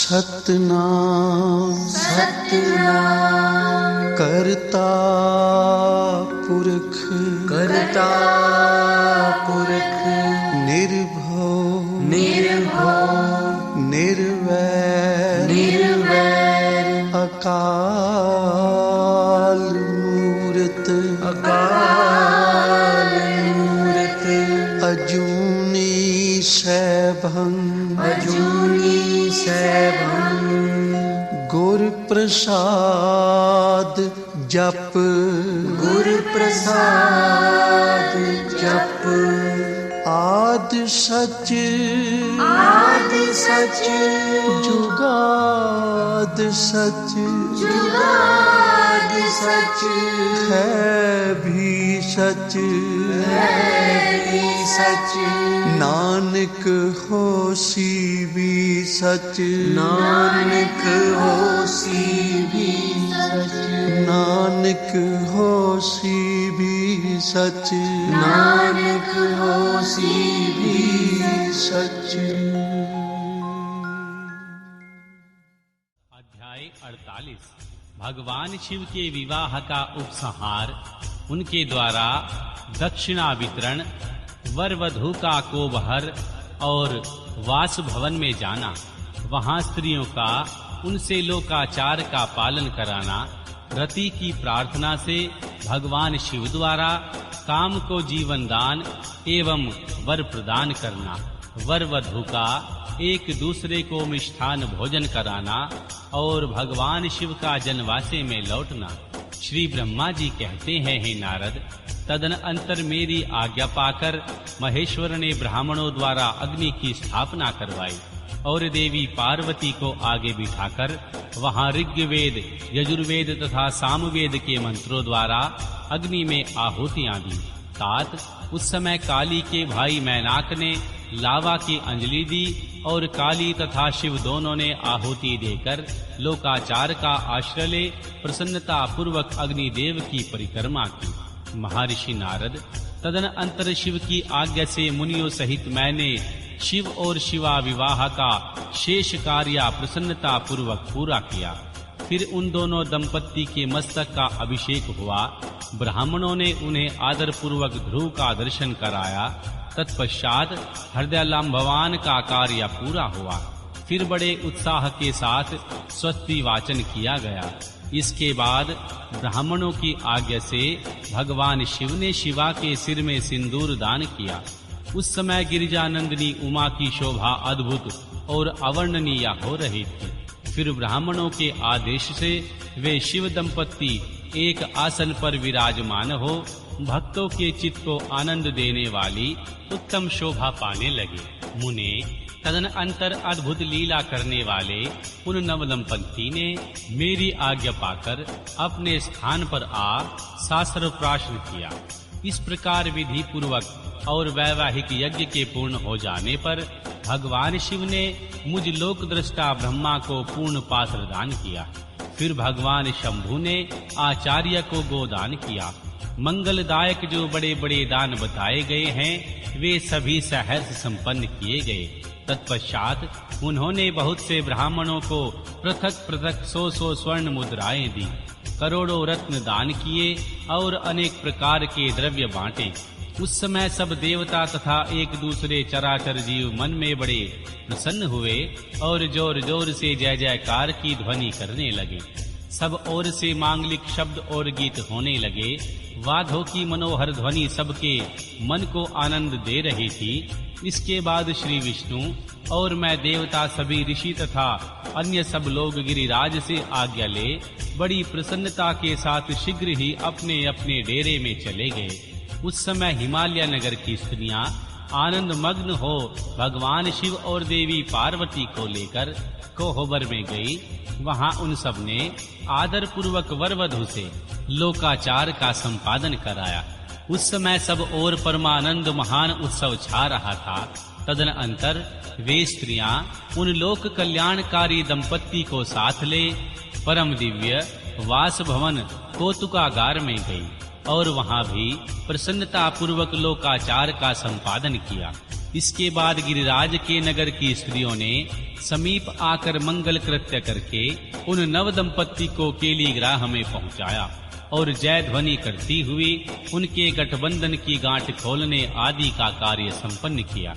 सतनाम सतनाम करता पुरख निर्भव निर्वैर अकाल मूरत अजूनी सैभं गुर प्रसाद जप आद सच जुगाद सच है भी सच नानक होसी भी सच नानक होसी भी सच। अध्याय 48 भगवान शिव के विवाह का उपसंहार, उनके द्वारा दक्षिणा वितरण, वर वधू का कोबहर और वास भवन में जाना, वहां स्त्रियों का उनसे लोकाचार का पालन कराना, रति की प्रार्थना से भगवान शिव द्वारा काम को जीवन दान एवं वर प्रदान करना, वर वधू का एक दूसरे को मिष्ठान भोजन कराना और भगवान शिव का जनवासे में लौटना। श्री ब्रह्मा जी कहते हैं, हे नारद, तदनंतर मेरी आज्ञा पाकर महेश्वर ने ब्राह्मणों द्वारा अग्नि की स्थापना करवाई और देवी पार्वती को आगे बिठाकर वहां ऋग्वेद, यजुर्वेद तथा सामवेद के मंत्रों द्वारा अग्नि में आहुतियां दी। तात उस समय काली के भाई मैनाक ने लावा की अंजलि दी और काली तथा शिव दोनों ने आहुति देकर लोकाचार का आश्रय ले प्रसन्नता पूर्वक अग्निदेव की परिक्रमा की। महर्षि नारद, तदनंतर शिव की आज्ञा से मुनियों सहित मैंने शिव और शिवा विवाह का शेष कार्य प्रसन्नता पूर्वक पूरा किया। फिर उन दोनों दंपत्ति के मस्तक का अभिषेक हुआ। ब्राह्मणों ने उन्हें आदर पूर्वक ध्रुव का दर्शन कराया। तत्पश्चात हृदयालंबवान का कार्य पूरा हुआ। फिर बड़े उत्साह के साथ स्वस्ति वाचन किया गया। इसके बाद ब्राह्मणों की आज्ञा से भगवान शिव ने शिवा के सिर में सिंदूर दान किया। उस समय गिरिजानंदिनी उमा की शोभा अद्भुत और अवर्णनीय हो रही थी। फिर ब्राह्मणों के आदेश से वे शिव दंपत्ति एक आसन पर विराजमान हो भक्तों के चित्त को आनंद देने वाली उत्तम शोभा पाने लगे। मुने, तदनंतर अद्भुत लीला करने वाले उन नवदंपति ने मेरी आज्ञा पाकर अपने स्थान पर आ शास्त्र प्राशन किया। इस प्रकार विधि पूर्वक और वैवाहिक यज्ञ के पूर्ण हो जाने पर भगवान शिव ने मुझ लोक दृष्टा ब्रह्मा को पूर्ण पात्र दान किया। फिर भगवान शंभु ने आचार्य को गोदान किया। मंगलदायक जो बड़े बड़े दान बताए गए हैं वे सभी सहर्ष संपन्न किए गए। तत्पश्चात उन्होंने बहुत से ब्राह्मणों को पृथक पृथक 100 स्वर्ण मुद्राएं दी, करोड़ों रत्न दान किए और अनेक प्रकार के द्रव्य बांटे। उस समय सब देवता तथा एक दूसरे चराचर जीव मन में बड़े प्रसन्न हुए और जोर जोर से जय जयकार की ध्वनि करने लगे। सब ओर से मांगलिक शब्द और गीत होने लगे। वाद्यों की मनोहर ध्वनि सबके मन को आनंद दे रही थी। इसके बाद श्री विष्णु और मैं देवता, सभी ऋषि तथा अन्य सब लोग गिरिराज से आज्ञा ले बड़ी प्रसन्नता के साथ शीघ्र ही अपने अपने डेरे में चले गए। उस समय हिमालय नगर की स्त्रियां आनंद मग्न हो भगवान शिव और देवी पार्वती को लेकर कोहबर में गई। वहां उन सब ने आदर पूर्वक वर वधू से लोकाचार का संपादन कराया। उस समय सब ओर परमानंद महान उत्सव छा रहा था। तदनंतर वे स्त्रियां उन लोक कल्याणकारी दंपत्ति को साथ ले परम दिव्य वास भवन कौतुकागार में गई और वहां भी प्रसन्नता पूर्वक लोकाचार का संपादन किया। इसके बाद गिरिराज के नगर की स्त्रियों ने समीप आकर मंगल कृत्य करके उन नव दंपत्ति को केली ग्राह में पहुंचाया और जय ध्वनि करती हुई उनके गठबंधन की गांठ खोलने आदि का कार्य संपन्न किया।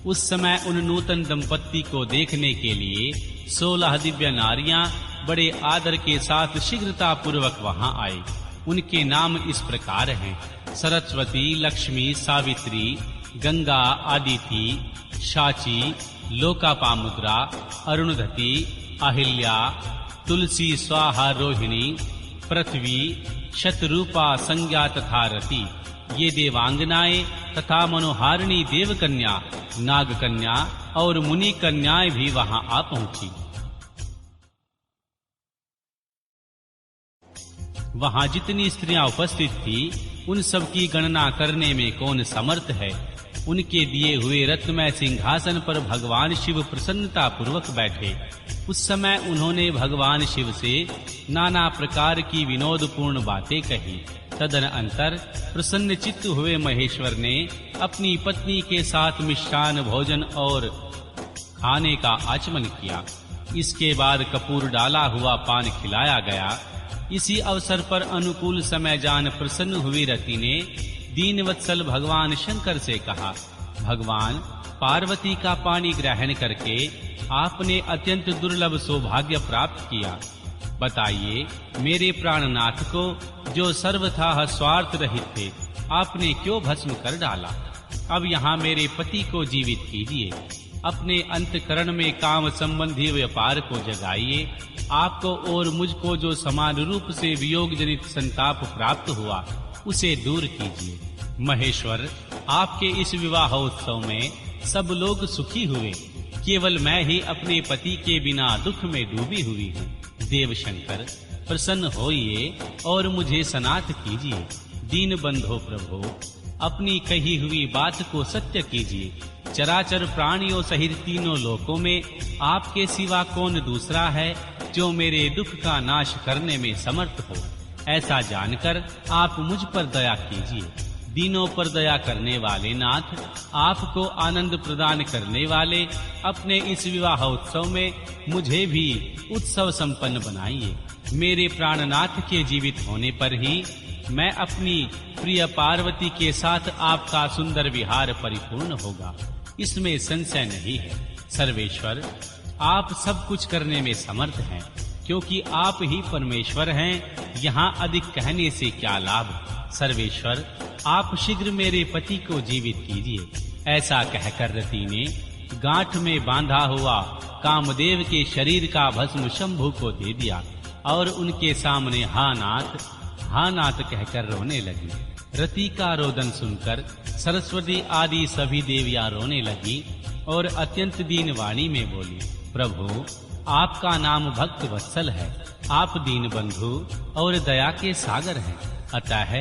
उस समय उन नूतन दंपत्ति को देखने के लिए 16 दिव्य नारियां बड़े आदर के साथ शीघ्रता पूर्वक वहां आई। उनके नाम इस प्रकार हैं: सरस्वती, लक्ष्मी, सावित्री, गंगा, आदिति, शाची, लोकापामुद्रा, अरुणधति, अहिल्या, तुलसी, स्वाहा, रोहिणी, पृथ्वी, शतरूपा, संज्ञा तथा रति। ये देवांगनाएं तथा मनोहारिणी देवकन्या, नागकन्या और मुनि कन्याएं भी वहां आ पहुंची। वहां जितनी स्त्रियां उपस्थित थी उन सब की गणना करने में कौन समर्थ है। उनके दिए हुए रत्नमय सिंहासन पर भगवान शिव प्रसन्नता पूर्वक बैठे। उस समय उन्होंने भगवान शिव से नाना प्रकार की विनोदपूर्ण बातें कही। तदनंतर प्रसन्न चित्त हुए महेश्वर ने अपनी पत्नी के साथ मिष्टान भोजन और खाने का आचमन किया। इसके बाद कपूर डाला हुआ पान खिलाया गया। इसी अवसर पर अनुकूल समय जान प्रसन्न हुई रति ने दीनवत्सल भगवान शंकर से कहा, भगवान, पार्वती का पानी ग्रहण करके आपने अत्यंत दुर्लभ सौभाग्य प्राप्त किया। बताइए, मेरे प्राणनाथ को जो सर्वथा स्वार्थ रहित थे, आपने क्यों भस्म कर डाला? अब यहाँ मेरे पति को जीवित कीजिए। अपने अंतकरण में काम संबंधी व्यापार को जगाइए। आपको और मुझको जो समान रूप से वियोग जनित संताप प्राप्त हुआ, उसे दूर कीजिए। महेश्वर, आपके इस विवाह उत्सव में सब लोग सुखी हुए, केवल मैं ही अपने पति के बिना दुख में डूबी हुई हूँ। देव शंकर, प्रसन्न होइए और मुझे सनाथ कीजिए। दीन बंधो प्रभो, अपनी कही हुई बात को सत्य कीजिए। चराचर प्राणियों सहित तीनों लोकों में आपके सिवा कौन दूसरा है जो मेरे दुख का नाश करने में समर्थ हो। ऐसा जानकर आप मुझ पर दया कीजिए। दीनों पर दया करने वाले नाथ, आपको आनंद प्रदान करने वाले अपने इस विवाह उत्सव में मुझे भी उत्सव संपन्न बनाइए। मेरे प्राणनाथ के जीवित होने पर ही मैं अपनी प्रिय पार्वती के साथ आपका सुंदर विहार परिपूर्ण होगा, इसमें संशय नहीं है। सर्वेश्वर, आप सब कुछ करने में समर्थ हैं, क्योंकि आप ही परमेश्वर हैं। यहाँ अधिक कहने से क्या लाभ। सर्वेश्वर, आप शीघ्र मेरे पति को जीवित कीजिए। ऐसा कहकर रति ने गांठ में बांधा हुआ कामदेव के शरीर का भस्म शंभु को दे दिया और उनके सामने हा नाथ कहकर रोने लगी। रति का रोदन सुनकर सरस्वती आदि सभी देवियां रोने लगी और अत्यंत दीन वाणी में बोली, प्रभु, आपका नाम भक्त वत्सल है। आप दीन बंधु और दया के सागर हैं। अतः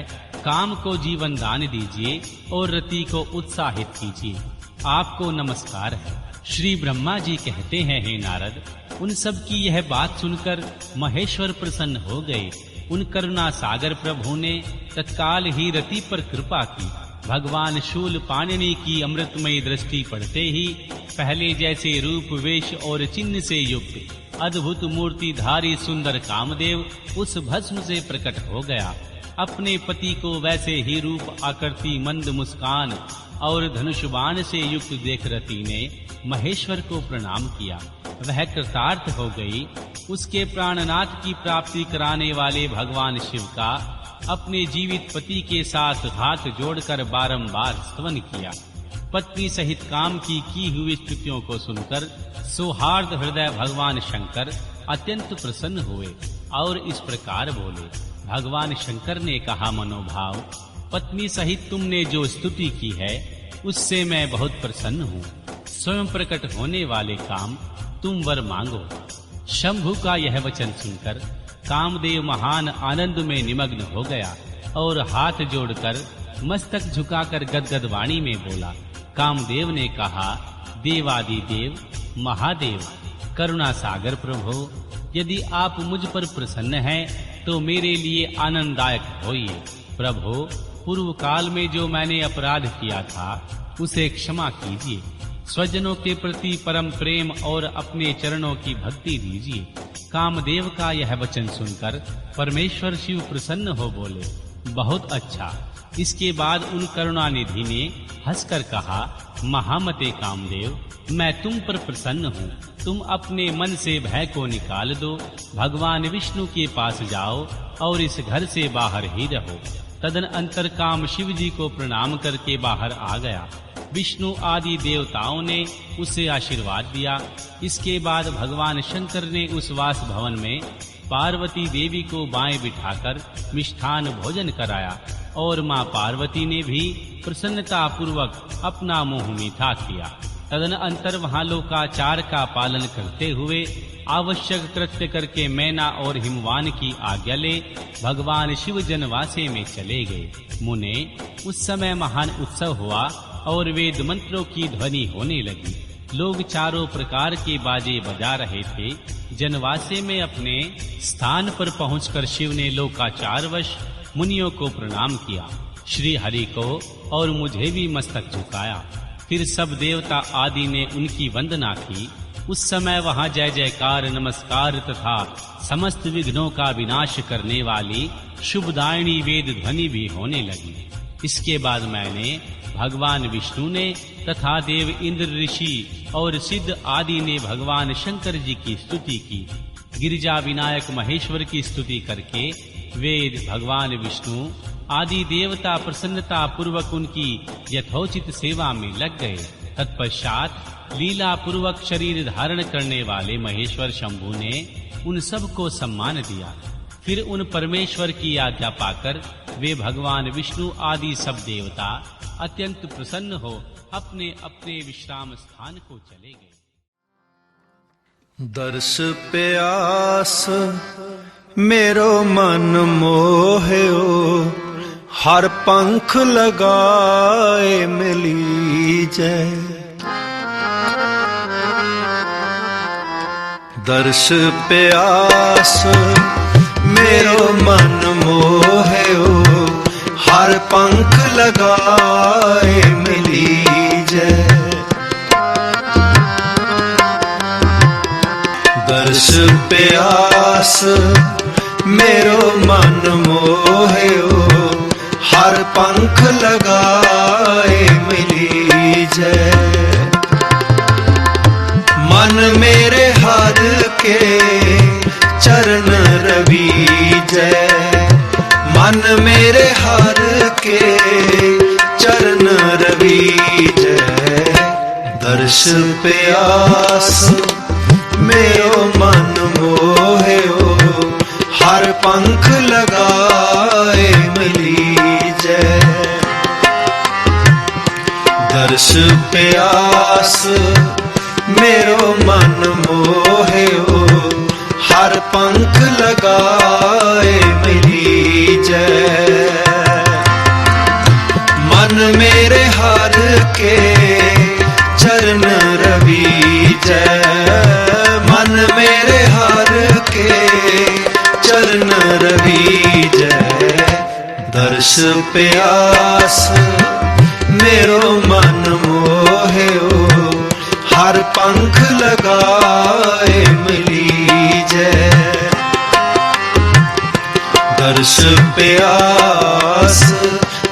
काम को जीवन दान दीजिए और रति को उत्साहित कीजिए। आपको नमस्कार है। श्री ब्रह्मा जी कहते हैं, हे नारद, उन सब की यह बात सुनकर महेश्वर प्रसन्न हो गए। उन करुणा सागर प्रभु ने तत्काल ही रति पर कृपा की। भगवान शूल पाणिनि की अमृतमयी दृष्टि पड़ते ही पहले जैसे रूप, वेश और चिन्ह से युक्त अद्भुत मूर्तिधारी सुंदर कामदेव उस भस्म से प्रकट हो गया। अपने पति को वैसे ही रूप, आकृति, मंद मुस्कान और धनुष बाण से युक्त देख रति ने महेश्वर को प्रणाम किया। वह कृतार्थ हो गई। उसके प्राणनाथ की प्राप्ति कराने वाले भगवान शिव का अपने जीवित पति के साथ हाथ जोड़कर बारंबार स्तवन किया। पत्नी सहित काम की हुई स्तुतियों को सुनकर सौहार्द हृदय भगवान शंकर अत्यंत प्रसन्न हुए और इस प्रकार बोले। भगवान शंकर ने कहा, मनोभाव, पत्नी सहित तुमने जो स्तुति की है उससे मैं बहुत प्रसन्न हूँ। स्वयं प्रकट होने वाले काम, तुम वर मांगो। शंभु का यह वचन सुनकर कामदेव महान आनंद में निमग्न हो गया और हाथ जोड़कर मस्तक झुकाकर गदगद वाणी में बोला। कामदेव ने कहा, देवादिदेव महादेव, करुणा सागर प्रभो, यदि आप मुझ पर प्रसन्न हैं तो मेरे लिए आनंददायक होइए। प्रभु, पूर्व काल में जो मैंने अपराध किया था उसे क्षमा कीजिए। स्वजनों के प्रति परम प्रेम और अपने चरणों की भक्ति दीजिए। कामदेव का यह वचन सुनकर परमेश्वर शिव प्रसन्न हो बोले, बहुत अच्छा। इसके बाद उन करुणानिधि ने हंसकर कहा, महामते कामदेव, मैं तुम पर प्रसन्न हूँ। तुम अपने मन से भय को निकाल दो, भगवान विष्णु के पास जाओ और इस घर से बाहर ही रहो। तदनंतर काम शिव जी को प्रणाम करके बाहर आ गया। विष्णु आदि देवताओं ने उसे आशीर्वाद दिया। इसके बाद भगवान शंकर ने उस वास भवन में पार्वती देवी को बाएं बिठाकर मिष्ठान भोजन कराया और मां पार्वती ने भी प्रसन्नता पूर्वक अपना मुंह मीठा किया। तदनंतर वहां लोकाचार का पालन करते हुए आवश्यक कृत्य करके मैना और हिमवान की आज्ञा ले भगवान शिव जनवासे में चले गए। मुने, उस समय महान उत्सव हुआ और वेद मंत्रों की ध्वनि होने लगी। लोग चारों प्रकार के बाजे बजा रहे थे। जनवासे में अपने स्थान पर पहुंचकर शिव ने लोकाचारवश मुनियों को प्रणाम किया, श्री हरि को और मुझे भी मस्तक झुकाया। फिर सब देवता आदि ने उनकी वंदना की। उस समय वहां जय जयकार, नमस्कार तथा समस्त विघ्नों का विनाश करने वाली शुभदायिनी वेद ध्वनि भी होने लगी। इसके बाद मैंने भगवान विष्णु ने तथा देव इंद्र, ऋषि और सिद्ध आदि ने भगवान शंकर जी की स्तुति की। गिरिजा विनायक महेश्वर की स्तुति करके वेद, भगवान विष्णु आदि देवता प्रसन्नता पूर्वक उनकी यथोचित सेवा में लग गए। तत्पश्चात लीला पूर्वक शरीर धारण करने वाले महेश्वर शंभु ने उन सब को सम्मान दिया। फिर उन परमेश्वर की आज्ञा पाकर वे भगवान विष्णु आदि सब देवता अत्यंत प्रसन्न हो अपने अपने विश्राम स्थान को चले गए। दर्श प्यास मेरो मन मोह्यो, हर पंख लगाए मिली जय। दर्श प्यास मेरो मन मोह्यो, हर पंख लगाए मिली जय। दर्श प्यास मेरो मन मोह्यो, हर पंख लगाए मिली जय। मन मेरे हर के चरण रवि जय। मन मेरे हर के चरण रवि जय। दर्श प्यास मेरो मन मोह्यो, हर पंख लगाए मिली जय। दर्श प्यास मेरो मन मोह्यो, हर पंख लगाए मिली जय। मन मेरे हर के चरण रवि जय। मन मेरे हर के चरण रवि जय। दर्श प्यास मेरो मन मोह्यो, हर पंख लगाए मिली जय। दर्श प्यास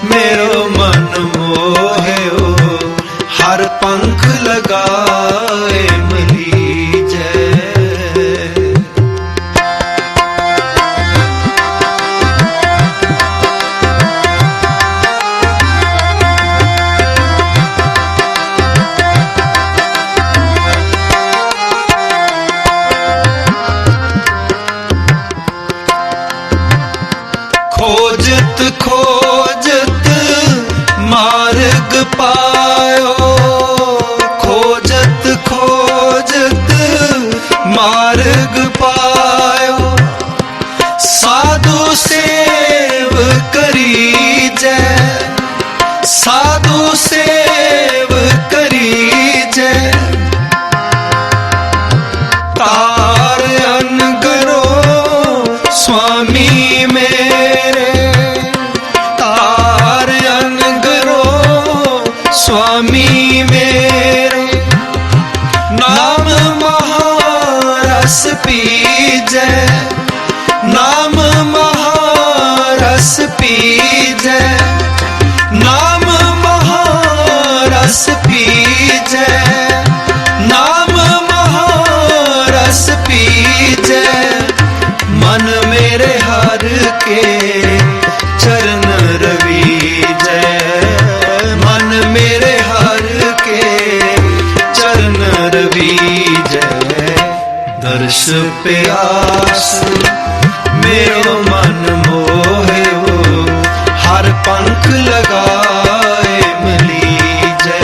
मेरो मन मोह्यो, हर पंख लगाए मिली जय। खोजत खोजत पीजै, नाम महारस पीजै, नाम महारस पीजै, नाम महारस पीजै। मन मेरे हर के चरण रवीजै, मन मेरे हर के चरण रवीजै। दर्श प्यास मेरो मन मोहे हो, हर पंख लगाए मिलीजै।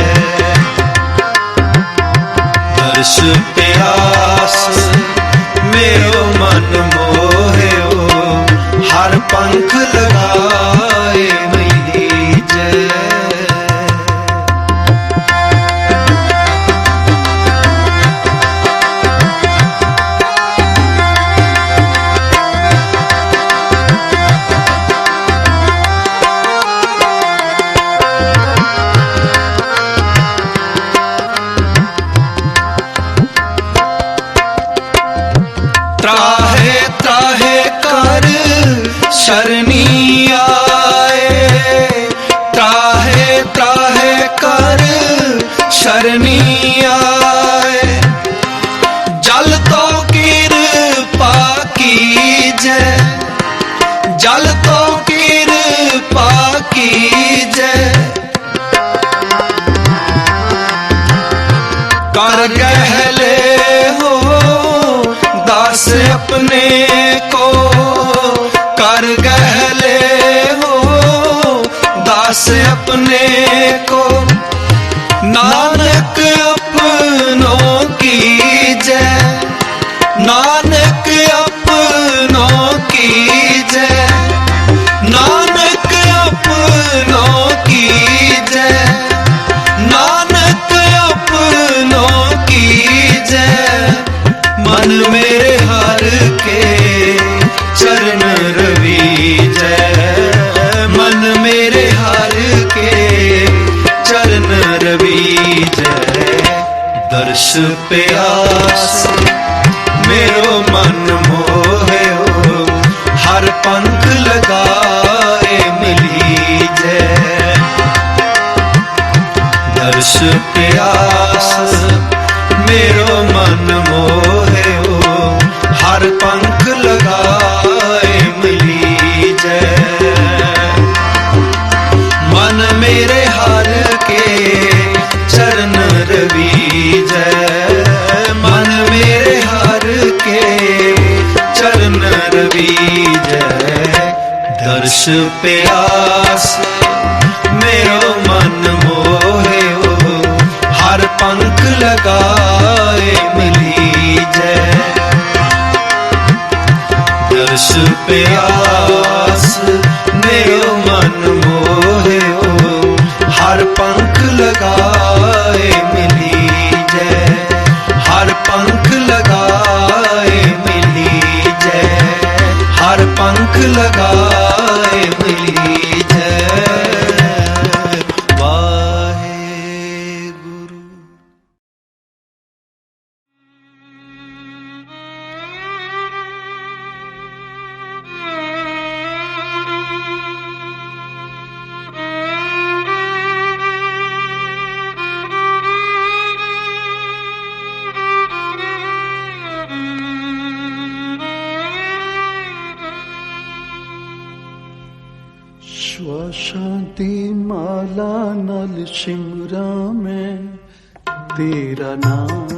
दर्श प्यास मेरो मन मोहे हो, हर पंख लगाए मिलीजै। त्राहे त्राहे कर शरणी आए, त्राहे त्राहे कर शरणी आए। जल तो कृपा कीजै, जल तो कृपा कीजै। कर गहले हो दास अपने को, कर गहले हो दास अपने को। नानक अपनों की जय, नानक अपनों की जय, नानक अपनों की जय, नानक अपनों की जय। मन मेरे हर के चरण रवीजै, मन मेरे हर के चरण रवीजै। दर्श प्यास मेरो मन मोहे हो, हर पंख लगाए मिलीजै। दर्श प्यास मेरो मन मोहे हो, हर पंख लगाए मिलीजै। मन मेरे हर के चरण रवीजै, मन मेरे हर के चरण रवीजै। दर्श प्यास मेरो मन मोहे हो, हर पंख लगाए मिलीजै। दर्श प्यास मेरो मन मोहे हो, हर पंख लगाए मिलीजै, हर पंख लगाए मिलीजै, हर पंख लगाए मिलीजै। शांति माला नल शिमरा में तेरा नाम,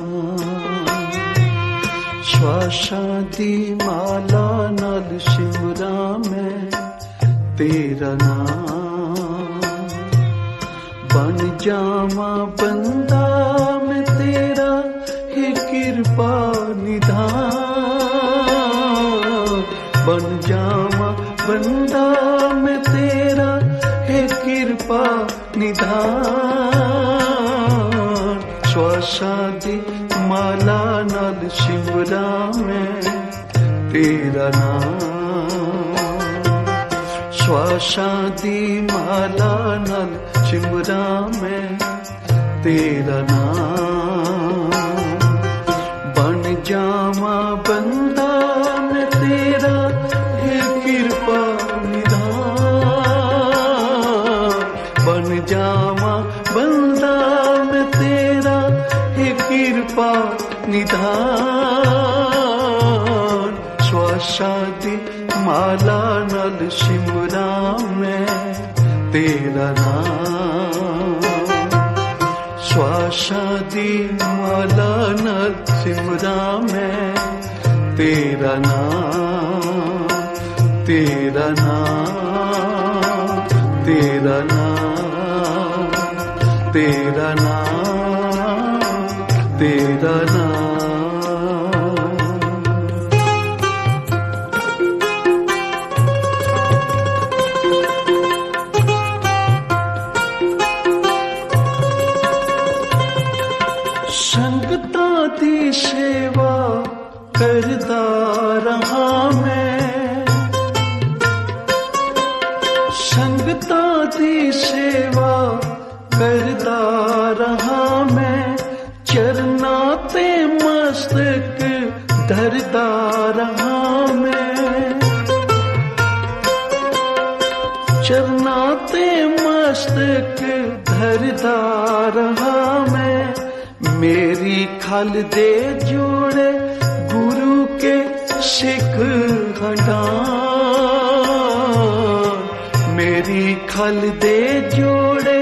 शांति माला नल शिमरा में तेरा नाम। बन जावा बंदा में तेरा है कृपा निधान, बन जावा बंदा में तेरा है कृपा निधान। श्वासादि माला नल शिमरा में तेरा नाम, श्वासादि माला नल शिमरा में तेरा नाम। बन जावा बंदा निधान श्वासादी माला नल सिमरा मैं तेरा नाम श्वासादी माला नल सिमरा मैं तेरा नाम तेरा नाम तेरा नाम तेरा नाम तेरा नाम संगता दी सेवा करदा रहा मैं संगता दी सेवा करदा रहा मैं चरना ते मस्तक धरदा रहा मैं चरना ते मस्तक धरदा रहा मैं मेरी खल दे जोड़े गुरु के सिख हटान मेरी खल दे जोड़े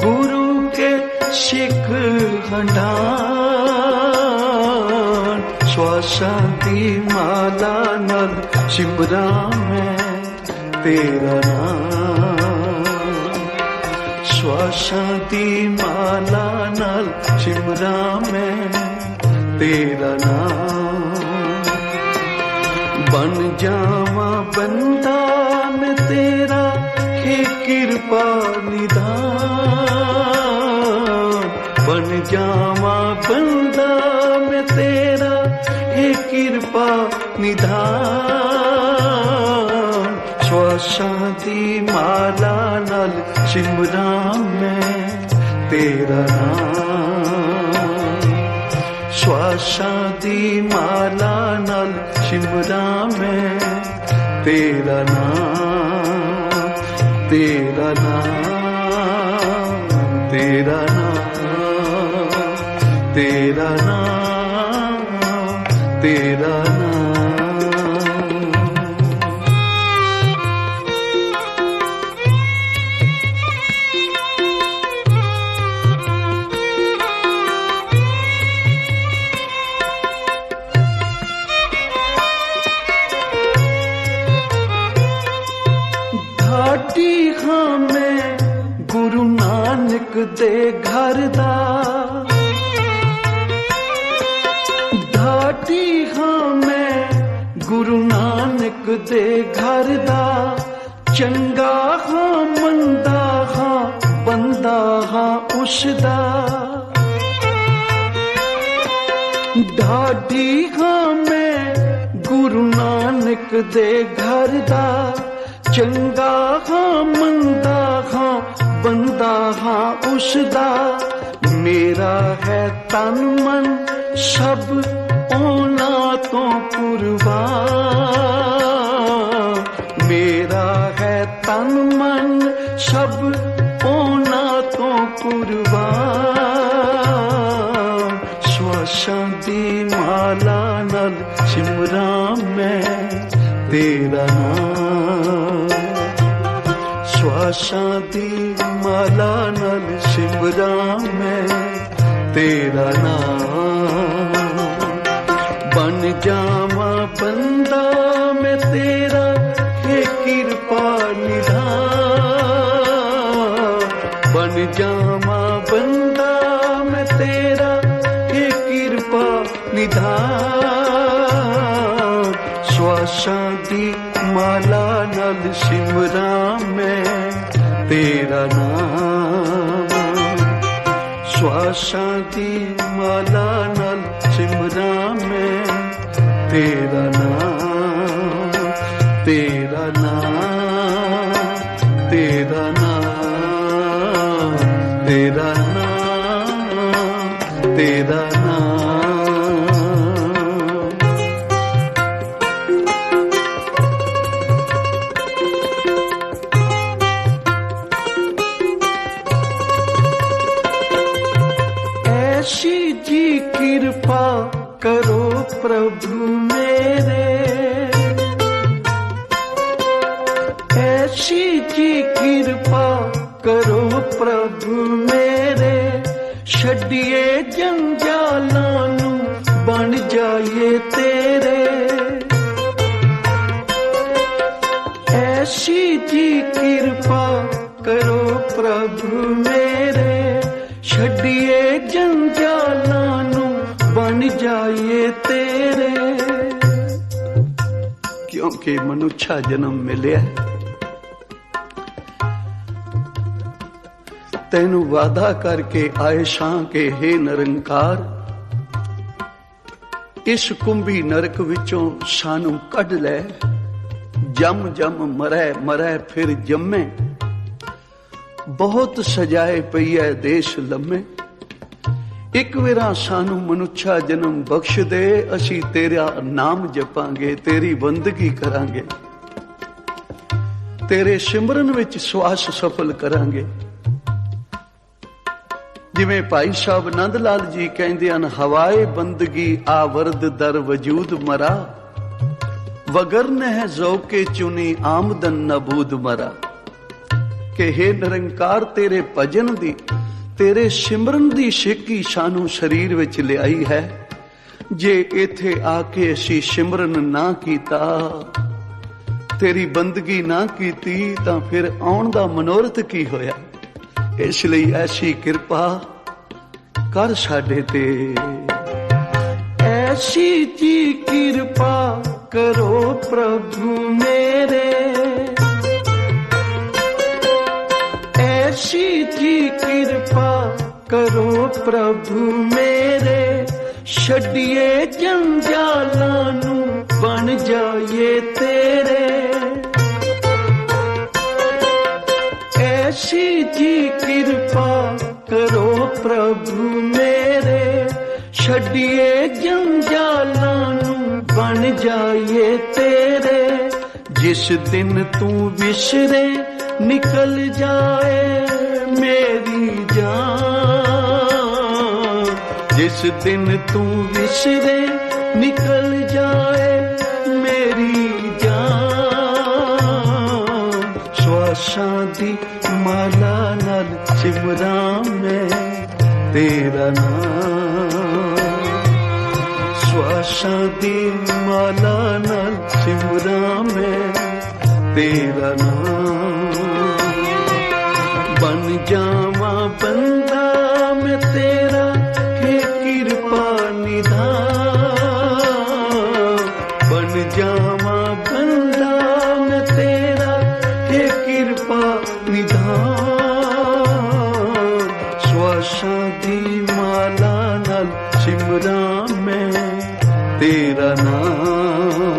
गुरु के सिख हटान श्वासादी माला नल सिमरा मैं तेरा नाम श्वासादी माला नल सिमरा मैं तेरा नाम बन जावा बंदा मैं तेरा हे कृपा निधान बन जावा बंदा मैं तेरा हे कृपा निधान श्वासादी माला नल सिमरा मैं तेरा नाम श्वासादी माला नल सिमरा मैं तेरा नाम तेरा नाम तेरा नाम तेरा नाम तेरा नाम घाटी हाँ मैं गुरु नानक दे घर दा घाटी हाँ मैं गुरु नानक दे घर दा चंगा हाँ मंदा हाँ बंदा हाँ उसदा ढाडी हाँ मैं गुरु नानक दे घर दा चंगा हाँ मंदा हाँ बंदा हाँ उसदा मेरा है तन मन सब ओना तो कुर्बान मेरा है तन मन सब ओना तो कुर्बान श्वासादी माला नल सिमरा मैं तेरा नाम श्वासादी माला नल सिमरा मैं तेरा नाम बन जावा बंदा मैं तेरा हे कृपा निधान बन जावा बंदा मैं तेरा हे कृपा निधान श्वासादी माला नल सिमरा मैं तेरा नाम श्वासादी माला नल सिमरा मैं तेरा नाम तेरा नाम तेरा नाम तेरा नाम तेरा नाम प्रभु मेरे, छड्डिए जंजालां नू बन जाइए तेरे। ऐसी जी कृपा करो प्रभु मेरे, छड्डिए जंजालां नू बन जाइए तेरे। क्योंकि मनुष्य जन्म मिलिया तैनू वादा करके आए शां के हे निरंकार, इस कुंभी नरक विचों सानू कढ लै। जम जम मरै मरै फिर जम्मे, बहुत सजाए पई है देश लम्मे। एक वेरा सानू मनुष्य जन्म बख्श दे, असी तेरा नाम जपांगे, तेरी बंदगी करांगे, तेरे सिमरन विच श्वास सफल करांगे। जिवें भाई साहब नंद लाल जी कहंदे हन, हवाए बंदगी आवरद दर वजूद मरा, वगरन है ज़ौके चुनी आमदन नबूद मरा। कि हे निरंकार तेरे भजन दी, तेरे सिमरन दी शेकी सानू शरीर विच लियाई है। जे इथे आके असी सिमरन ना कीता, तेरी बंदगी ना कीती, तां फिर आउण दा मनोरथ की होया। इसलिए ऐसी कृपा कर साडे ते, ऐसी जी कृपा करो प्रभु मेरे। ऐसी जी कृपा करो प्रभु मेरे, छड्डिए जंजालां नू बन जाइए तेरे। ऐसी जी कृपा करो प्रभु मेरे, छड्डिए जंजालां नू बन जाइए तेरे। जिस दिन तू विसरे निकल जाए मेरी जान, जिस दिन तू विसरे निकल जाए मेरी जान। श्वासां दी माला नाल सिमरां मैं तेरा नाम, श्वासां दी माला नाल सिमरां मैं तेरा नाम। बन जावा बंदा मैं तेरा, हे कृपा निधान। बन जावा बंदा मैं तेरा, हे कृपा निधान। श्वासां दी माला नाल सिमरां मैं तेरा नाम,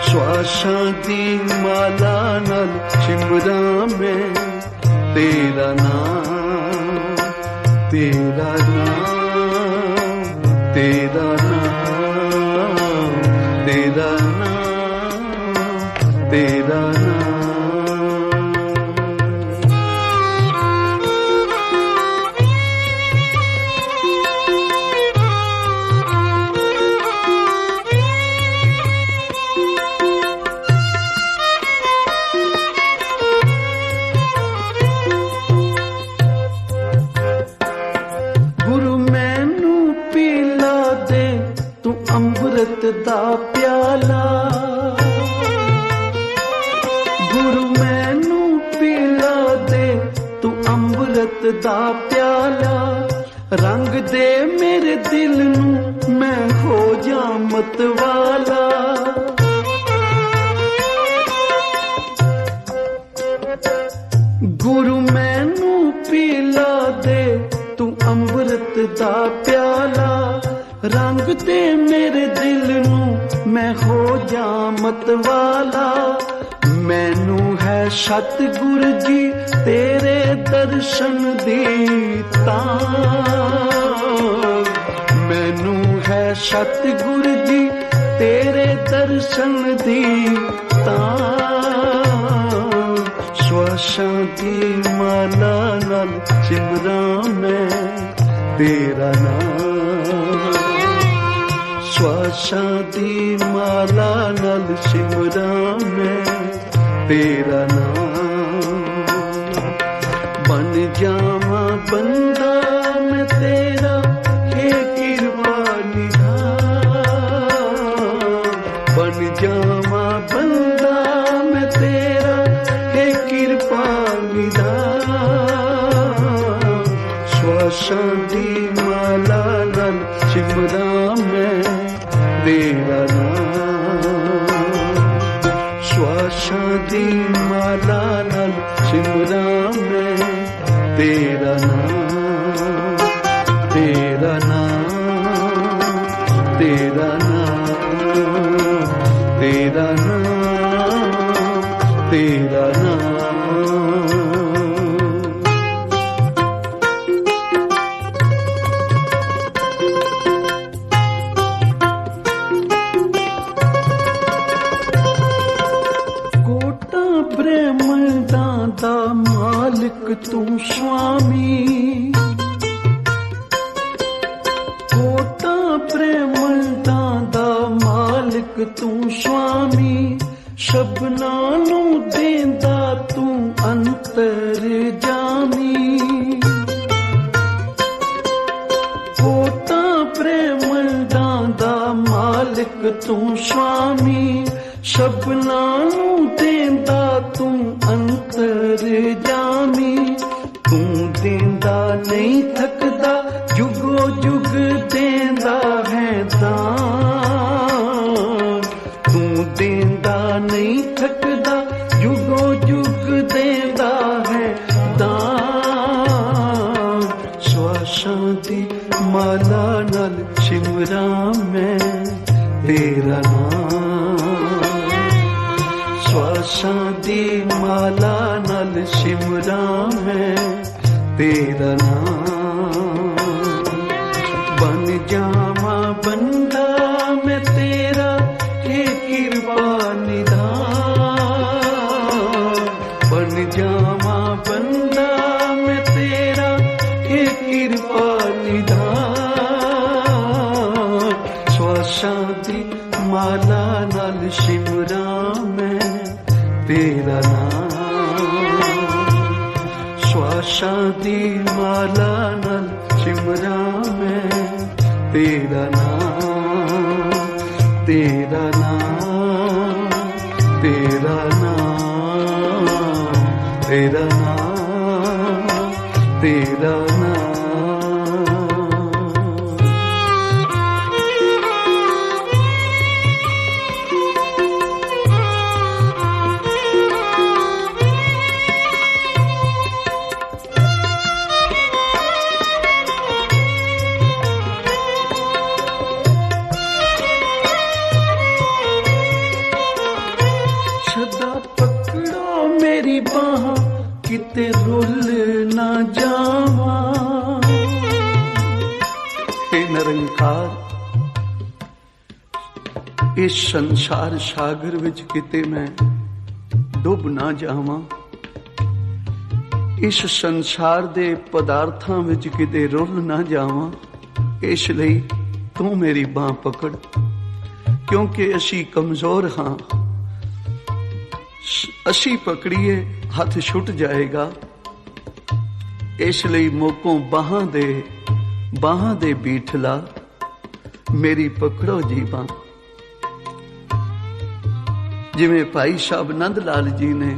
श्वासां दी माला नाल सिमरां मैं तेरा नाम, तेरा नाम, तेरा नाम, तेरा नाम, तेरा नाम। दा प्याला गुरु मैनू पिला दे, तू अमृत दा प्याला। रंग दे मेरे दिल नू मैं हो जा मतवाला। गुरु मैनू पिला दे, तू अमृत दा प्याला। रंग दे मेरे दिल नू मैं हो जा मतवाला। मैनू है सतगुर जी तेरे दर्शन दी तां। मैनू है सतगुर जी तेरे दर्शन दी तां। श्वासां दी माला नाल सिमरां मैं तेरा नाम। श्वासां दी माला नाल सिमरां मैं तेरा नाम। जावा बंदा मैं तेरा, हे कृपा निधान। बन जावा बंदा मैं तेरा, हे कृपा निधान। श्वासां दी माला नाल सिमरा मैं तेरा नाम। श्वासां दी माला नाल सिमरा मैं तेरा नाम, तेरा नाम, तेरा नाम, तेरा नाम, तेरा नाम। ब्रह्मांडां दा मालिक तू स्वामी, कोटा ब्रह्मांडां दा मालिक तू स्वामी। शबनां नू देंदा तू अंतरजामी। कोटा ब्रह्मांडां दा मालिक तू स्वामी। शबनां नू देंदा तू अंतरजामी। तू देंदा नहीं थकदा, जुगो जुग देंदा है दान। तू देंदा नहीं थकदा, जुगो जुग देंदा है दान। श्वासां दी माला नाल सिमरा मैं तेरा नाम। श्वासां दी माला नाल सिमरा मैं तेरा नाम। बन जावा बंदा मैं तेरा, हे कृपा निधान। बन जावा बंदा मैं तेरा, हे कृपा निधान। श्वासां दी माला नाल सिमरा मैं तेरा नाम। श्वासां दी माला नाल सिमरा मैं तेरा नाम, तेरा नाम, तेरा नाम, तेरा नाम, तेरा नाम। सदा पकड़ो मेरी बाह, किते रुल ना जावा। हे निरंकार, इस संसार सागर विच किते मैं डुब ना जावा। इस संसार दे पदार्थां विच किते रुल ना जावा। इस लई तू मेरी बाह पकड़, क्योंकि असी कमजोर हाँ। असी पकड़िए हथ छुट जाएगा। इस लई मोकों बाहां दे बीठला मेरी पकड़ो जीवा। जिवें भाई साहब नंद लाल जी ने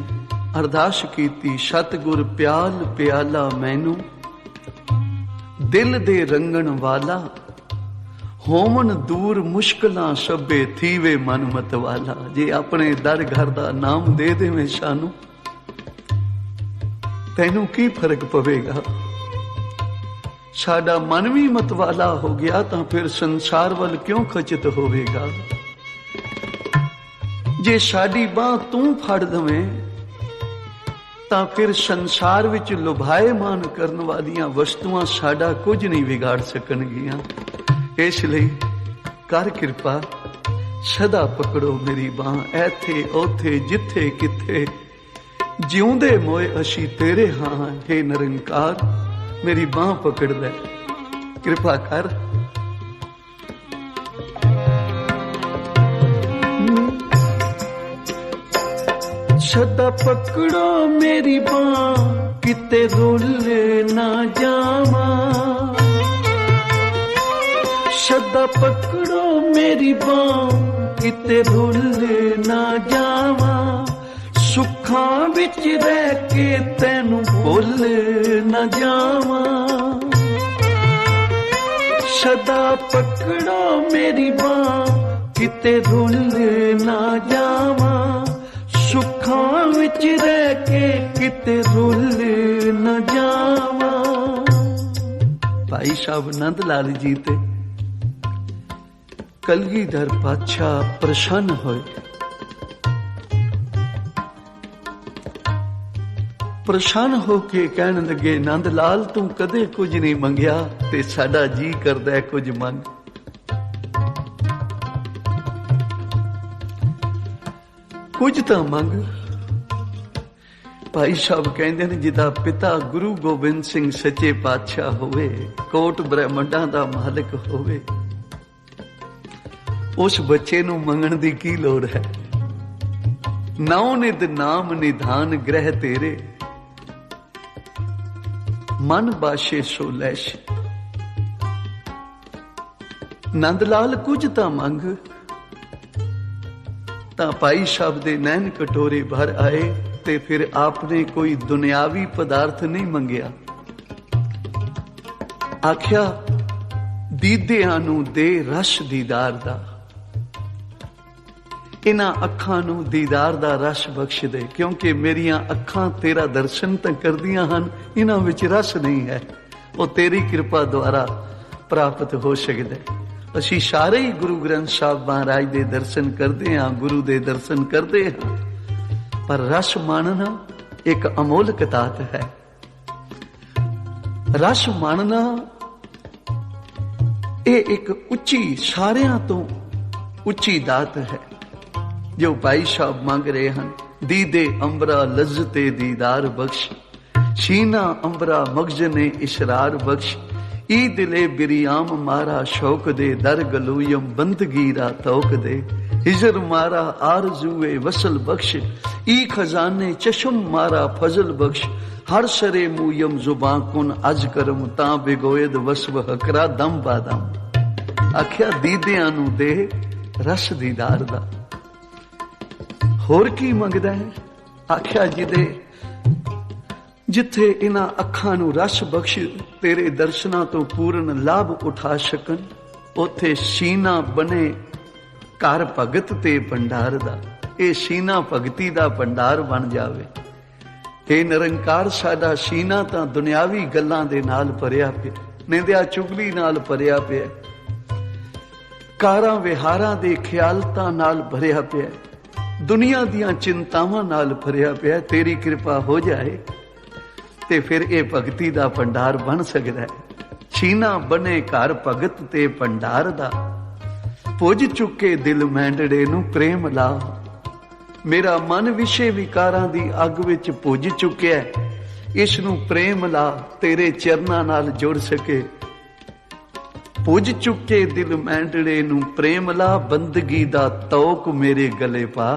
अरदास कीती, सतगुर प्याल प्याला मैनू, दिल दे रंगण वाला। होवन दूर मुश्किलां सभे, थीवे मन मत वाला। जे अपने दर घर दा नाम दे देवें सानू, तैनू की फर्क पवेगा। साडा मन भी मत वाला हो गया तां फिर संसार वल क्यों खचित होवेगा। जे साडी बांह तू फड़ दवें तां फिर संसार विच लुभाएमान करन वालियां वस्तुआं साडा कुछ नहीं बिगाड़ सकणगियां। इस लई कर कृपा, सदा पकड़ो मेरी बांह। ऐथे ओथे जिथे किथे जिउंदे मोए असी तेरे हाँ। हे निरंकार, मेरी बांह पकड़ ले, कृपा कर। सदा पकड़ो मेरी बांह, किते रुल ना जावा। सदा पकड़ो मेरी बांह किते रुल ना जावा। सुखां विच रह के तैनू भुल ना जावा। सदा पकड़ो मेरी बांह किते रुल ना जावा। सुखां विच रह के किते रुल न जावा। भाई साहब नंद लाल जी ते कलगीधर पातशाह प्रसन्न होए। प्रसन्न होके कहन लगे, नंद लाल तू कदे कुछ नहीं मंगया ते साडा जी करदा है कुछ मंग। कुछ तो मंग। भाई साहब कहते ने जिदा पिता गुरु गोबिंद सिंह सच्चे पातशाह होवे, कोट ब्रह्मंडा दा मालिक होवे, उस बच्चे नू मंगण दी की लोड़ है। नौ निध नाम निधान ग्रह तेरे, मन बाशे सो लैश। नंदलाल कुछ तो मंग। ਤਾਂ ਭਾਈ ਸਾਹਿਬ ਦੇ ਨੈਣ ਕਟੋਰੇ ਭਰ ਆਏ ਤੇ ਫਿਰ ਆਪਨੇ ਕੋਈ ਦੁਨਿਆਵੀ ਪਦਾਰਥ ਨਹੀਂ ਮੰਗਿਆ। ਆਖਿਆ ਦੀਦਿਆਂ ਨੂੰ ਦੇ ਰਸ ਦੀਦਾਰ ਦਾ, ਇਹਨਾਂ ਅੱਖਾਂ ਨੂੰ ਦੀਦਾਰ ਦਾ ਰਸ ਬਖਸ਼ ਦੇ, ਕਿਉਂਕਿ ਮੇਰੀਆਂ ਅੱਖਾਂ ਤੇਰਾ ਦਰਸ਼ਨ ਤਾਂ ਕਰਦੀਆਂ ਹਨ, ਇਹਨਾਂ ਵਿੱਚ ਰਸ ਨਹੀਂ ਹੈ, ਉਹ ਤੇਰੀ ਕਿਰਪਾ ਦੁਆਰਾ ਪ੍ਰਾਪਤ ਹੋ ਸਕਦਾ। ਅਸੀਂ ਸਾਰੇ ਹੀ ਗੁਰੂ ਗ੍ਰੰਥ ਸਾਹਿਬ ਮਹਾਰਾਜ ਦੇ ਦਰਸ਼ਨ ਕਰਦੇ ਹਾਂ, ਗੁਰੂ ਦੇ ਦਰਸ਼ਨ ਕਰਦੇ ਹਾਂ, ਪਰ ਰਸ ਮਾਣਨਾ ਇੱਕ ਅਮੋਲਕ ਦਾਤ ਹੈ। ਰਸ ਮਾਣਨਾ ਇਹ ਇੱਕ ਉੱਚੀ, ਸਾਰਿਆਂ ਤੋਂ ਉੱਚੀ ਦਾਤ ਹੈ ਜੋ ਭਾਈ ਸਾਹਿਬ ਮੰਗ ਰਹੇ ਹਨ। ਦੀਦੇ ਅੰਬਰਾ ਲਜ਼ਤੇ ਦੀਦਾਰ ਬਖਸ਼, ਸੀਨਾ ਅੰਬਰਾ ਮਗਜ਼ ਨੇ ਇਸ਼ਰਾਰ ਬਖਸ਼। ई दिले बिरियाम मारा शौक दे, दर गलूयम बंदगीरा तौक दे। हिजर मारा आरज़ूए वसल बख्श, ई खजाने चशम मारा फजल बख्श। हर सरे मूयम जुबां कुन अज करम, तां बिगोयद वसव हकरा दम बादम। आख्या दीदियां नू दे रस दीदार दा। होर की मंगदा है? आख्या जिदे जिथे इन्हां अखां नू रस बख्श तेरे दर्शनां तो पूर्ण लाभ उठा सकन, उथे सीना बने घर भगत ते भंडार दा। ये सीना भगती दा भंडार बन जावे। हे निरंकार साडा सीना तां दुनियावी गल्लां दे नाल भरिया पिया, निंदिया चुगली नाल भरिया पिया, कारां विहारां दे ख्यालतां नाल भरिया पिया, दुनिया दियां चिंतावां नाल भरिया पिया। तेरी कृपा हो जाए ते फिर ये भगती दा भंडार बन सकदा है। छीना बने घर भगत ते भंडार दा, पुज चुके दिल मैंडड़े नू प्रेम ला। मेरा मन विषे विकारां दी अग विच पुज चुकिया, इस नू प्रेम ला, तेरे चरनां नाल जुड़ सके। पुज चुके दिल मैंडड़े नू प्रेम ला, बंदगी दा तौक मेरे गले पा।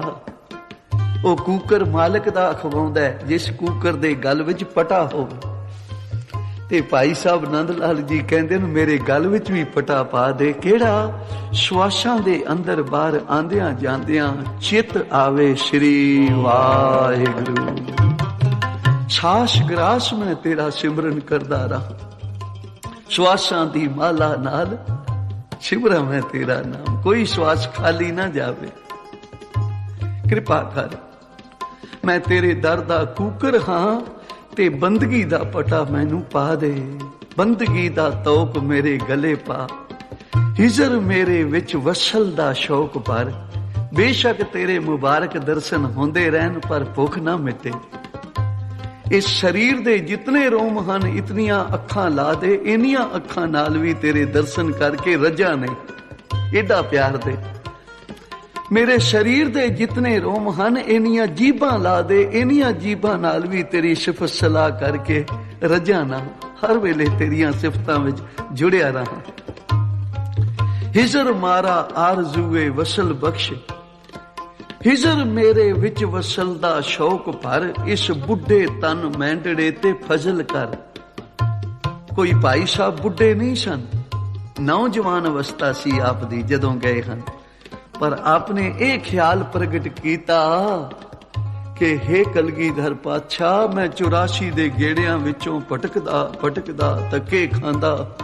ਉਹ ਕੂਕਰ ਮਾਲਕ ਦਾ ਅਖਵਾਉਂਦਾ ਹੈ, ਜਿਸ ਕੂਕਰ ਦੇ ਗਲ ਵਿੱਚ ਪਟਾ ਹੋਵੇ। ਤੇ ਭਾਈ ਸਾਹਿਬ ਨੰਦ ਲਾਲ ਜੀ ਕਹਿੰਦੇ ਨੇ ਮੇਰੇ ਗਲ ਵਿੱਚ ਵੀ ਪਟਾ ਪਾ ਦੇ। ਕਿਹੜਾ? ਸਵਾਸਾਂ ਦੇ ਅੰਦਰ ਬਾਹਰ ਆਂਦਿਆਂ ਜਾਂਦਿਆਂ ਚਿੱਤ ਆਵੇ ਸ਼੍ਰੀ ਵਾਹਿਗੁਰੂ। ਸਾਸ ਗਰਾਸ ਮੈਂ ਤੇਰਾ ਸਿਮਰਨ ਕਰਦਾ ਰਹਾ, ਸਵਾਸਾਂ ਦੀ ਮਾਲਾ ਨਾਲ ਸਿਮਰਾਂ ਮੈਂ ਤੇਰਾ ਨਾਮ। ਕੋਈ ਸਵਾਸ ਖਾਲੀ ਨਾ ਜਾਵੇ। ਕਿਰਪਾ ਕਰ, मैं तेरे दर दा कूकर हाँ, ते बंदगी दा पटा मैनू पा दे। बंदगी दा तौक मेरे गले पा, हिजर मेरे विच वसल दा शौक पर। बेशक तेरे मुबारक दर्शन होंदे रहन, पर भुख ना मिटे। इस शरीर दे जितने रोम हन, इतनियां अखां ला दे, इनियां अखां नाल भी तेरे दर्शन करके रजा नहीं। एडा प्यार दे। मेरे शरीर दे जितने रोम हन, इनियां जीभां ला दे, इनियां जीभां नाल भी तेरी सिफत सलाह करके रजा ना, हर वेले तेरियां सिफतां विच जुड़िया रहा। हिजर मारा आरज़ूए वसल बख्श, ਹਿਜਰ ਮੇਰੇ ਵਿੱਚ ਵਸਲਦਾ ਸ਼ੌਕ ਭਰ, ਇਸ ਬੁੱਢੇ ਤਨ ਮੈਂਡੜੇ ਤੇ ਫਜ਼ਲ ਕਰ। ਕੋਈ ਭਾਈ ਸਾਹਿਬ ਬੁੱਢੇ ਨਹੀਂ ਸਨ, ਨੌਜਵਾਨ ਅਵਸਥਾ ਸੀ ਆਪ ਦੀ ਜਦੋਂ ਗਏ ਹਨ, ਪਰ ਆਪਨੇ ਇਹ ਖਿਆਲ ਪ੍ਰਗਟ ਕੀਤਾ ਕਿ ਹੇ ਕਲਗੀਧਰ ਪਾਤਸ਼ਾਹ, ਮੈਂ 84 ਦੇ ਗੇੜਿਆਂ ਵਿੱਚੋਂ ਭਟਕਦਾ ਧੱਕੇ ਖਾਂਦਾ,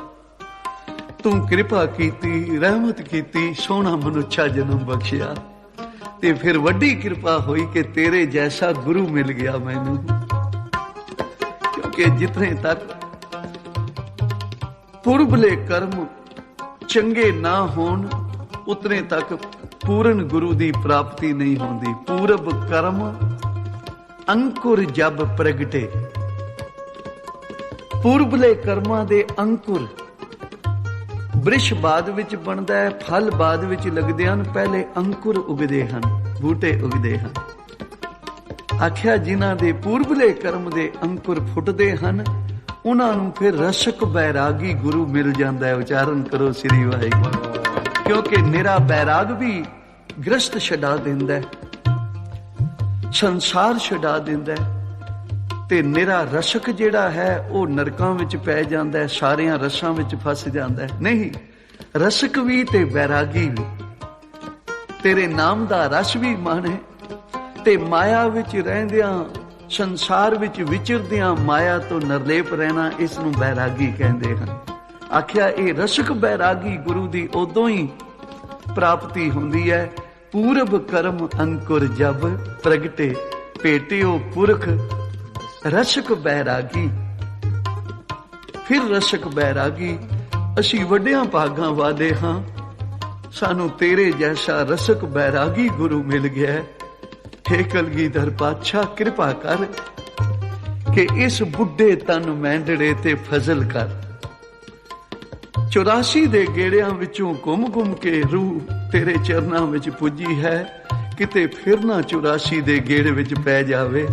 ਤੂੰ ਕਿਰਪਾ ਕੀਤੀ, ਰਹਿਮਤ ਕੀਤੀ, ਸੋਹਣਾ ਮਨੁੱਛਾ ਜਨਮ ਬਖਸ਼ਿਆ, ਤੇ ਫਿਰ ਵੱਡੀ ਕਿਰਪਾ ਹੋਈ ਕਿ ਤੇਰੇ ਜੈਸਾ ਗੁਰੂ ਮਿਲ ਗਿਆ ਮੈਨੂੰ। ਕਿਉਂਕਿ ਜਿਤਨੇ ਤੱਕ ਪੁਰਬਲੇ ਕਰਮ ਚੰਗੇ ਨਾ ਹੋਣ, ਉਤਨੇ ਤੱਕ ਪੂਰਨ ਗੁਰੂ ਦੀ ਪ੍ਰਾਪਤੀ ਨਹੀਂ ਹੁੰਦੀ। ਪੂਰਬ ਕਰਮ ਅੰਕੁਰ ਜਬ ਪ੍ਰਗਟੇ, ਪੂਰਬਲੇ ਕਰਮਾਂ ਦੇ ਅੰਕੁਰ ਬ੍ਰਿਸ਼ ਬਾਅਦ ਵਿੱਚ ਬਣਦਾ ਹੈ, ਫਲ ਬਾਅਦ ਵਿੱਚ ਲੱਗਦੇ ਹਨ, ਪਹਿਲੇ ਅੰਕੁਰ ਉਗਦੇ ਹਨ, ਬੂਟੇ ਉਗਦੇ ਹਨ। ਆਖਿਆ ਜਿਨ੍ਹਾਂ ਦੇ ਪੂਰਬਲੇ ਕਰਮ ਦੇ ਅੰਕੁਰ ਫੁੱਟਦੇ ਹਨ, ਉਹਨਾਂ ਨੂੰ ਫਿਰ ਰਸਕ ਬੈਰਾਗੀ ਗੁਰੂ ਮਿਲ ਜਾਂਦਾ ਹੈ। ਉਚਾਰਨ ਕਰੋ ਸ੍ਰੀ ਵਾਹਿਗੁਰੂ। ਕਿਉਂਕਿ ਨਿਰਾ ਬੈਰਾਗ ਵੀ ਗ੍ਰਸਤ ਛਡਾ ਦਿੰਦਾ ਹੈ, ਸੰਸਾਰ ਛਡਾ ਦਿੰਦਾ ਹੈ, ਤੇ ਨਿਰਾ ਰਸਕ ਜਿਹੜਾ ਹੈ ਉਹ ਨਰਕਾਂ ਵਿੱਚ ਪੈ ਜਾਂਦਾ ਹੈ, ਸਾਰਿਆਂ ਰਸਾਂ ਵਿੱਚ ਫਸ ਜਾਂਦਾ ਹੈ। ਨਹੀਂ, ਰਸਕ ਵੀ ਤੇ ਬੈਰਾਗੀ ਵੀ, ਤੇਰੇ ਨਾਮ ਦਾ ਰਸ ਵੀ ਮਾਣੇ, ਤੇ ਮਾਇਆ ਵਿੱਚ ਰਹਿੰਦਿਆਂ, ਸੰਸਾਰ ਵਿੱਚ ਵਿਚਰਦਿਆਂ ਮਾਇਆ ਤੋਂ ਨਿਰਲੇਪ ਰਹਿਣਾ, ਇਸ ਨੂੰ ਬੈਰਾਗੀ ਕਹਿੰਦੇ ਹਨ। ਆਖਿਆ ਇਹ ਰਸਕ ਬੈਰਾਗੀ ਗੁਰੂ ਦੀ ਉਦੋਂ ਹੀ ਪ੍ਰਾਪਤੀ ਹੁੰਦੀ ਹੈ, ਪੂਰਬ ਕਰਮ ਅੰਕੁਰ ਜਬ ਪ੍ਰਗਟੇ, ਭੇਟਿਓ ਪੁਰਖ ਰਸਕ ਬੈਰਾਗੀ। ਫਿਰ ਰਸਕ ਬੈਰਾਗੀ, ਅਸੀਂ ਵੱਡਿਆਂ ਭਾਗਾਂ ਵਾਲੇ ਹਾਂ, ਸਾਨੂੰ ਤੇਰੇ ਜੈਸਾ ਰਸਕ ਬੈਰਾਗੀ ਗੁਰੂ ਮਿਲ ਗਿਆ ਹੈ। ਹੇ ਕਲਗੀਧਰ ਪਾਤਸ਼ਾਹ, ਕਿਰਪਾ ਕਰ ਕਿ ਇਸ ਬੁੱਢੇ ਤਨ ਮੈਂਡੜੇ ਤੇ ਫਜ਼ਲ ਕਰ। 84 ਦੇ ਗੇੜਿਆਂ ਵਿੱਚੋਂ ਘੁੰਮ ਕੇ ਰੂਹ ਤੇਰੇ ਚਰਨਾਂ ਵਿੱਚ ਪੁੱਜੀ ਹੈ, ਕਿਤੇ ਫਿਰ ਨਾ 84 ਦੇ ਗੇੜੇ ਵਿੱਚ ਪੈ ਜਾਵੇ।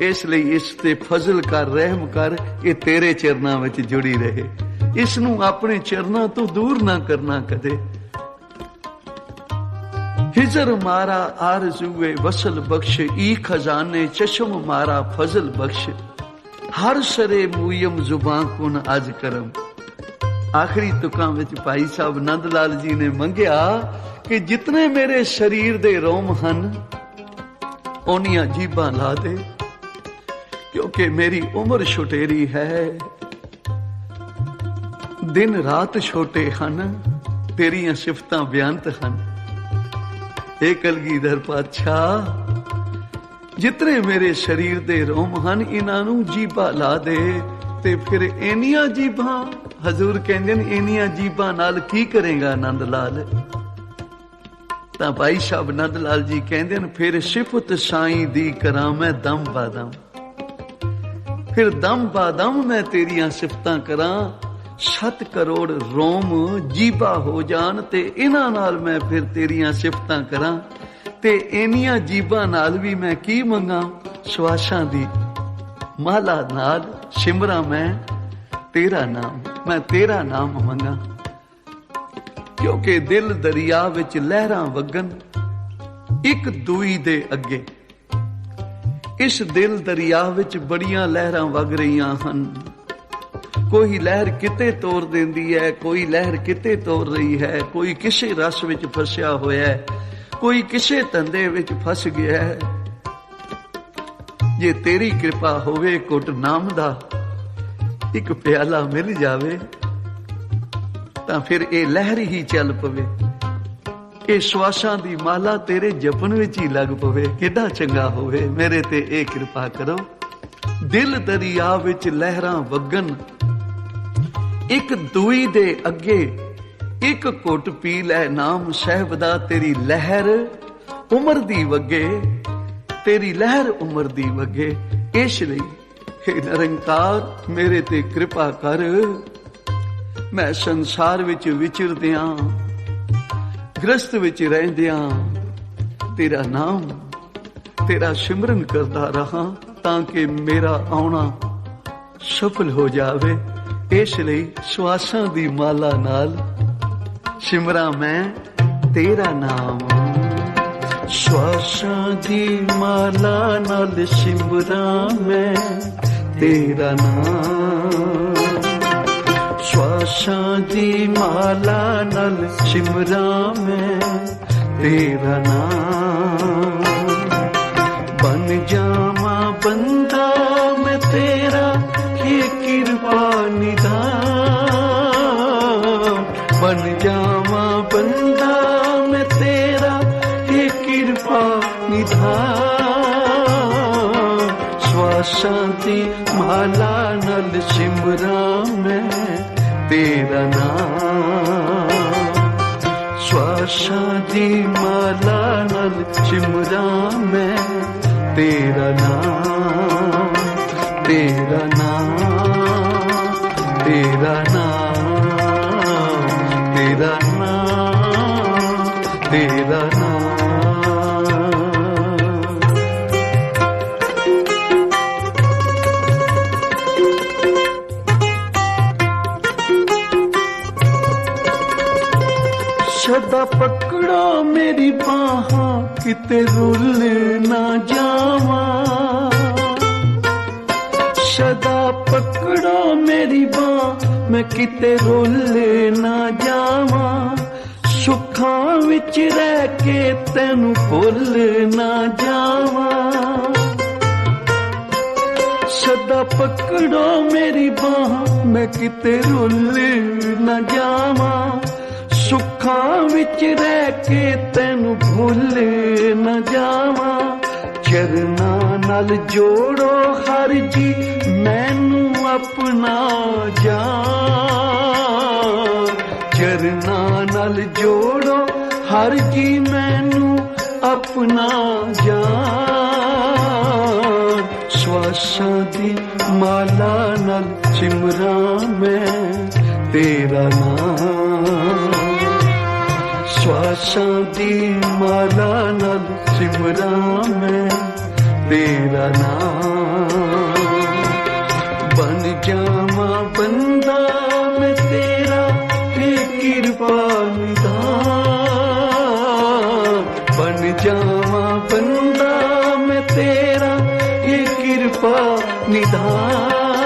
ਇਸ ਲਈ ਇਸ ਤੇ ਫਜ਼ਲ ਕਰ, ਰਹਿਮ ਕਰ, ਇਹ ਤੇਰੇ ਚਰਨਾਂ ਵਿੱਚ ਜੁੜੀ ਰਹੇ। ਇਸ ਨੂੰ ਆਪਣੇ ਚਰਨਾਂ ਤੋਂ ਦੂਰ ਨਾ ਕਰਨਾ ਕਦੇ। ਹਿਜਰ ਮਾਰਾ ਆਰਜ਼ੂਏ ਵਸਲ ਬਖਸ਼, ਈ ਖਜ਼ਾਨੇ ਚਸ਼ਮ ਮਾਰਾ ਫਜ਼ਲ ਬਖਸ਼, ਹਰ ਸਰੇ ਮੂਯਮ ਜ਼ੁਬਾਂ ਕੁਨ ਅਜ ਕਰਮ। ਆਖਰੀ ਤੁਕਾਂ ਵਿੱਚ ਭਾਈ ਸਾਹਿਬ ਨੰਦ ਲਾਲ ਜੀ ਨੇ ਮੰਗਿਆ ਕਿ ਜਿਤਨੇ ਮੇਰੇ ਸਰੀਰ ਦੇ ਰੋਮ ਹਨ, ਉਹਨੀਆਂ ਜੀਬਾਂ ਲਾ ਦੇ, ਕਿਉਂਕਿ ਮੇਰੀ ਉਮਰ ਛੁਟੇਰੀ ਹੈ, ਦਿਨ ਰਾਤ ਛੋਟੇ ਹਨ, ਤੇਰੀਆਂ ਸਿਫਤਾਂ ਬਿਆੰਤ ਹਨ। ਏ ਕਲਗੀਧਰ ਪਾਤਸ਼ਾਹ, ਜਿਤਨੇ ਮੇਰੇ ਸਰੀਰ ਦੇ ਰੋਮ ਹਨ, ਇਹਨਾਂ ਨੂੰ ਜੀਬਾਂ ਲਾ ਦੇ। ਤੇ ਫਿਰ ਇੰਨੀਆਂ ਜੀਬਾਂ, ਹਜ਼ੂਰ ਕਹਿੰਦੇ ਨੇ, ਇੰਨੀਆਂ ਜੀਬਾਂ ਨਾਲ ਕੀ ਕਰੇਗਾ ਆਨੰਦ ਲਾਲ? ਤਾਂ ਭਾਈ ਸਾਹਿਬ ਨੰਦ ਲਾਲ ਜੀ ਕਹਿੰਦੇ ਨੇ, ਫਿਰ ਸਿਫਤ ਸਾਈਂ ਦੀ ਕਰਾਂ ਮੈਂ ਦਮ ਬਾਦਮ, ਫਿਰ ਦਮ ਬਾਦਮ ਮੈਂ ਤੇਰੀਆਂ ਸਿਫਤਾਂ ਕਰਾਂ, 7 ਕਰੋੜ ਰੋਮ ਜੀਬਾ ਹੋ ਜਾਣ, ਤੇ ਇਹਨਾਂ ਨਾਲ ਮੈਂ ਫਿਰ ਤੇਰੀਆਂ ਸਿਫਤਾਂ ਕਰਾਂ। ਤੇ ਇੰਨੀਆਂ ਜੀਬਾਂ ਨਾਲ ਵੀ ਮੈਂ ਕੀ ਮੰਗਾ? ਸਵਾਸਾਂ ਦੀ ਮਾਲਾ ਨਾਲ ਸਿਮਰਾਂ ਮੈਂ ਤੇਰਾ ਨਾਮ, ਮੈਂ ਤੇਰਾ ਨਾਮ ਮੰਗਾ। ਕਿਉਂਕਿ ਦਿਲ ਦਰਿਆ ਵਿੱਚ ਲਹਿਰਾਂ ਵਗਣ ਇੱਕ ਦੂਈ ਦੇ ਅੱਗੇ। ਇਸ ਦਿਲ ਦਰਿਆ ਵਿੱਚ ਬੜੀਆਂ ਲਹਿਰਾਂ ਵਗ ਰਹੀਆਂ ਹਨ। ਕੋਈ ਲਹਿਰ ਕਿਤੇ ਤੋਰ ਦਿੰਦੀ ਹੈ, ਕੋਈ ਲਹਿਰ ਕਿਤੇ ਤੋਰ ਰਹੀ ਹੈ, ਕੋਈ ਕਿਸੇ ਰਸ ਵਿੱਚ ਫਸਿਆ ਹੋਇਆ ਹੈ, ਕੋਈ ਕਿਸੇ ਧੰਦੇ ਵਿੱਚ ਫਸ ਗਿਆ ਹੈ। ਜੇ ਤੇਰੀ ਕਿਰਪਾ ਹੋਵੇ, ਘੁੱਟ ਨਾਮ ਦਾ ਇੱਕ ਪਿਆਲਾ ਮਿਲ ਜਾਵੇ, ਤਾਂ ਫਿਰ ਇਹ ਲਹਿਰ ਹੀ ਚੱਲ ਪਵੇ, ਇਹ ਸਵਾਸਾਂ ਦੀ ਮਾਲਾ ਤੇਰੇ ਜਪਨ ਵਿੱਚ ਹੀ ਲੱਗ ਪਵੇ। ਕਿੱਡਾ ਚੰਗਾ ਹੋਵੇ। ਮੇਰੇ ਤੇ ਇਹ ਕਿਰਪਾ ਕਰੋ। ਦਿਲ ਦਰਿਆ ਵਿੱਚ ਲਹਿਰਾਂ ਵਗਣ ਇੱਕ ਦੂਈ ਦੇ ਅੱਗੇ, ਇੱਕ ਘੁੱਟ ਪੀ ਲੈ ਨਾਮ ਸਾਹਿਬ ਦਾ, ਤੇਰੀ ਲਹਿਰ ਉਮਰ ਦੀ ਵਗੇ, ਤੇਰੀ ਲਹਿਰ ਉਮਰ ਦੀ ਵਗੇ। ਇਸ ਲਈ ਹੇ ਨਿਰੰਕਾਰ, ਮੇਰੇ ਤੇ ਕਿਰਪਾ ਕਰ। ਮੈਂ ਸੰਸਾਰ ਵਿੱਚ ਵਿਚਰਦਿਆਂ, ਗ੍ਰਸਤ ਵਿੱਚ ਰਹਿੰਦਿਆਂ ਤੇਰਾ ਨਾਮ, ਤੇਰਾ ਸਿਮਰਨ ਕਰਦਾ ਰਹਾ, ਤਾਂ ਕਿ ਮੇਰਾ ਆਉਣਾ ਸਫਲ ਹੋ ਜਾਵੇ। ਇਸ ਲਈ ਸਵਾਸਾਂ ਦੀ ਮਾਲਾ ਨਾਲ ਸਿਮਰਾਂ ਮੈਂ ਤੇਰਾ ਨਾਮ। श्वासां दी माला नाल सिमरां मैं तेरा नाम, श्वासां दी माला नाल सिमरां मैं तेरा नाम। बन जावां बंदा मैं तेरा, ये कृपा निधान। बन जावां बंदा मैं तेरा, ये कृपा निधान। श्वासां दी माला नाल सिमरां मैं तेरा नाम, श्वासां दी माला नाल सिमरां मैं तेरा नाम, तेरा नाम, तेरा नाम, तेरा नाम, तेरा नाम। सदा पकड़ो मेरी बाहां किते रुल ना जावां, सदा पकड़ो मेरी बां मैं किते रुल ना जावां। सुखां विच रह के तैनू भुल ना जावां, सदा पकड़ो मेरी बां मैं किते रुल ना जावां। सुखां विच रह के तैनू भुल न जावां। चरनां नाल जोड़ो हर जी मैनू अपना जान, चरनां नाल जोड़ो हर जी मैनू अपना जान। श्वासां दी माला नाल सिमरां मैं तेरा नाम, श्वासां दी माला नाल सिमरां मैं तेरा नाम। बन जावां बंदा मैं तेरा, ये कृपा निधान। बन जावां बंदा मैं तेरा, ये कृपा निधान।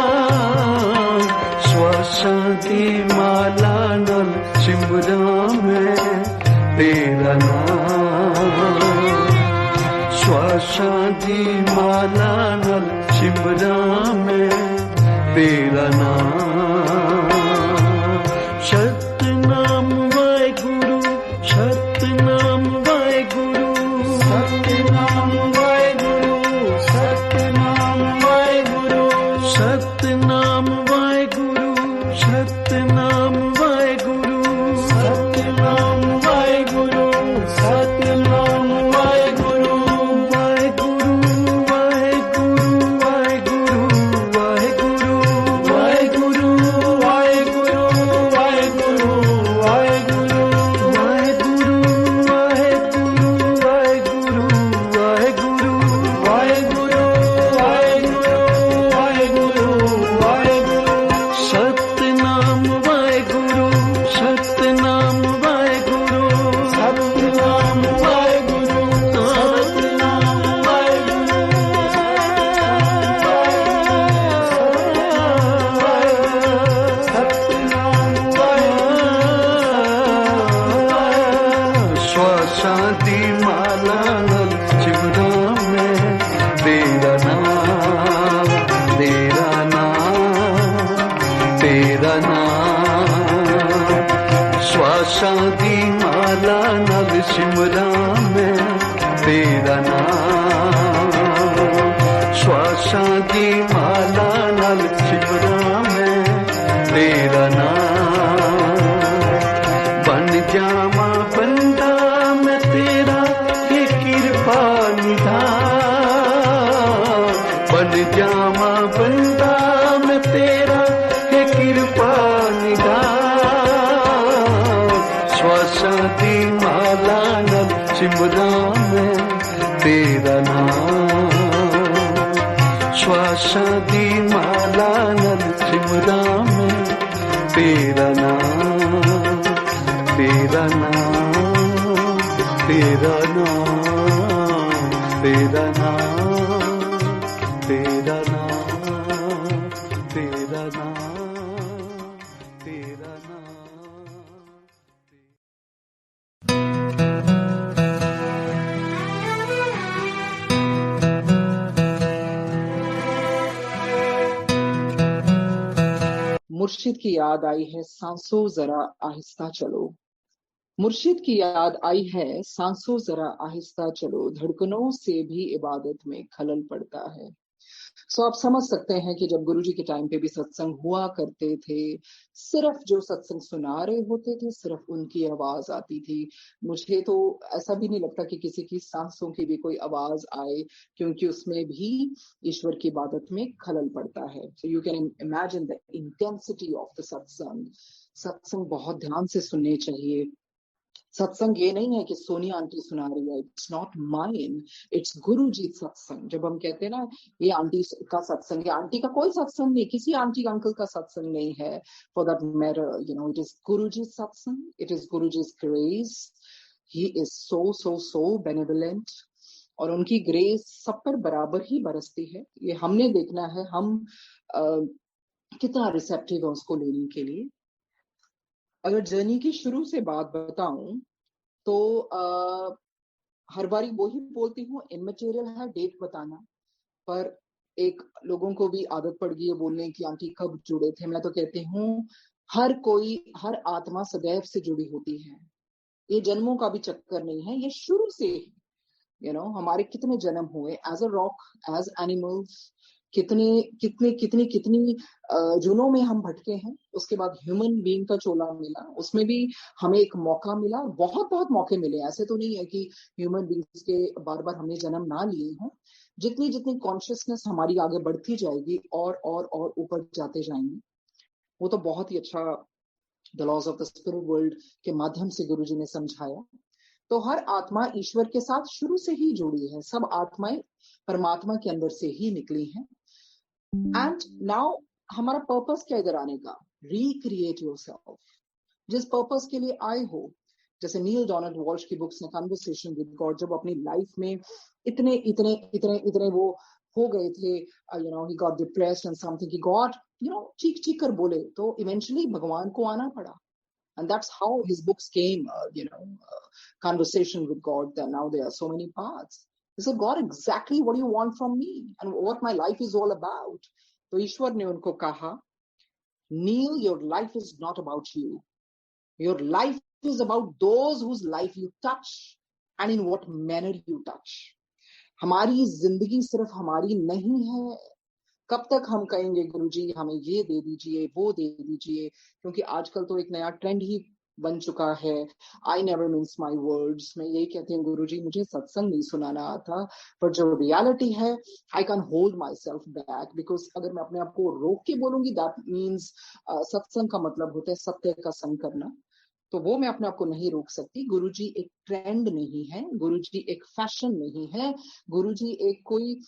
श्वासां दी माला नाल सिमरां मैं तेरा नाम, श्वासां दी माला नाल सिमरां मैं तेरा नाम। सतनाम वाहेगुरु, सतनाम वाहेगुरु, सतनाम वाहेगुरु, सतनाम वाहेगुरु, सतनाम वाहेगुरु, सतनाम वाहेगुरु, सतनाम वाहेगुरु, सतनाम वाहेगुरु, वाहेगुरु, वाहेगुरु, वाहेगुरु, वाहेगुरु, वाहेगुरु, वाहेगुरु, वाहेगुरु, वाहेगुरु, वाहेगुरु, वाहेगुरु, वाहेगुरु, वाहेगुरु, वाहेगुरु, वाहेगुरु, सतनाम वाहेगुरु, सतनाम वाहेगुरु, सतनाम वाहेगुरु, सतनाम वाहेगुरु, सतनाम वाहेगुरु। श्वासां दी माला नाल सिमरां मैं तेरा नाम, तेरा नाम, तेरा नाम। श्वासां दी माला नाल सिमरां मैं तेरा नाम, श्वासां दी माला नाल सिमरां मैं तेरा नाम। बन जावां बंदा मैं तेरा, ये कृपा निधान। बन जावां बंदा मैं तेरा, ये कृपा निधान। श्वासां दी माला नाल सिमरां मैं तेरा नाम, श्वासां दी माला नाल सिमरां मैं तेरा नाम, तेरा नाम, तेरा नाम। तेरा नाम, तेरा नाम, तेरा नाम, तेरा नाम। मुर्शिद की याद आई है सांसों जरा आहिस्ता चलो। मुर्शिद की याद आई है सांसों जरा आहिस्ता चलो, धड़कनों से भी इबादत में खलल पड़ता है। सो आप समझ सकते हैं कि जब गुरुजी के टाइम पे भी सत्संग हुआ करते थे, सिर्फ जो सत्संग सुना रहे होते थे सिर्फ उनकी आवाज आती थी। मुझे तो ऐसा भी नहीं लगता कि किसी की सांसों की भी कोई आवाज आए, क्योंकि उसमें भी ईश्वर की इबादत में खलल पड़ता है। So you can imagine the intensity of the सत्संग। सत्संग बहुत ध्यान से सुनने चाहिए। सत्संग ये नहीं है कि सोनिया आंटी सुना रही है, इट्स नॉट माइन, इट्स गुरुजी सत्संग। जब हम कहते हैं ना ये आंटी का सत्संग है, आंटी का कोई सत्संग नहीं, किसी आंटी अंकल का सत्संग नहीं है। For that matter it is Guruji satsang, it is Guruji's grace. He is so so so benevolent, और उनकी ग्रेस सब पर बराबर ही बरसती है। ये हमने देखना है, हम कितना रिसेप्टिव है उसको लेने के लिए। अगर जर्नी की शुरू से बात बताऊं तो हर बारी वो ही बोलती हूँ, इमटेरियल है डेट बताना, पर एक लोगों को भी आदत पड़ गई है बोलने की आंटी कब जुड़े थे। मैं तो कहती हूँ हर कोई, हर आत्मा सदैव से जुड़ी होती है। ये जन्मों का भी चक्कर नहीं है, ये शुरू से ही हमारे कितने जन्म हुए as a rock, as animals, कितने कितने कितनी कितनी जुनों में हम भटके हैं। उसके बाद ह्यूमन बीइंग का चोला मिला, उसमें भी हमें एक मौका मिला। बहुत बहुत मौके मिले, ऐसे तो नहीं है कि ह्यूमन बीइंग्स के बार बार हमने जन्म ना लिए हों। जितनी जितनी कॉन्शियसनेस हमारी आगे बढ़ती जाएगी और ऊपर जाते जाएंगे। वो तो बहुत ही अच्छा the laws of the spirit world के माध्यम से गुरुजी ने समझाया। तो हर आत्मा ईश्वर के साथ शुरू से ही जुड़ी है, सब आत्माएं परमात्मा के अंदर से ही निकली हैं। एंड नाउ हमारा पर्पस क्या इधर आने का? Recreate yourself. जिस पर्पस के लिए आए हो, जैसे नील डोनाल्ड वॉल्श की बुक्स में कन्वर्सेशन विद गॉड, जब अपनी लाइफ में इतने इतने इतने इतने वो हो गए थे, he got depressed and something, God चीख चीख कर बोले, तो इवेंचुअली भगवान को आना पड़ा। And that's how his books came, Conversation with God. That now there are so many paths. He said, God, exactly what do you want from me and what my life is all about? तो ईश्वर ने उनको कहा, Neil, your life is not about you. Your life is about those whose life you touch and in what manner you touch. हमारी जिंदगी सिर्फ हमारी नहीं है। कब तक हम कहेंगे गुरुजी हमें ये दे दीजिए, वो दे दीजिए, क्योंकि आजकल तो एक नया ट्रेंड ही बन चुका है, I never mince my words. मैं यही कहती हूँ गुरुजी मुझे सत्संग नहीं सुनाना आता, पर जो रियलिटी है I can hold my self back, because अगर मैं अपने आप को रोक के बोलूंगी दैट मीन्स सत्संग का मतलब होता है सत्य का संग करना, तो वो मैं अपने आप को नहीं रोक सकती। गुरुजी एक ट्रेंड नहीं है, गुरुजी एक फैशन नहीं है, गुरुजी एक कोई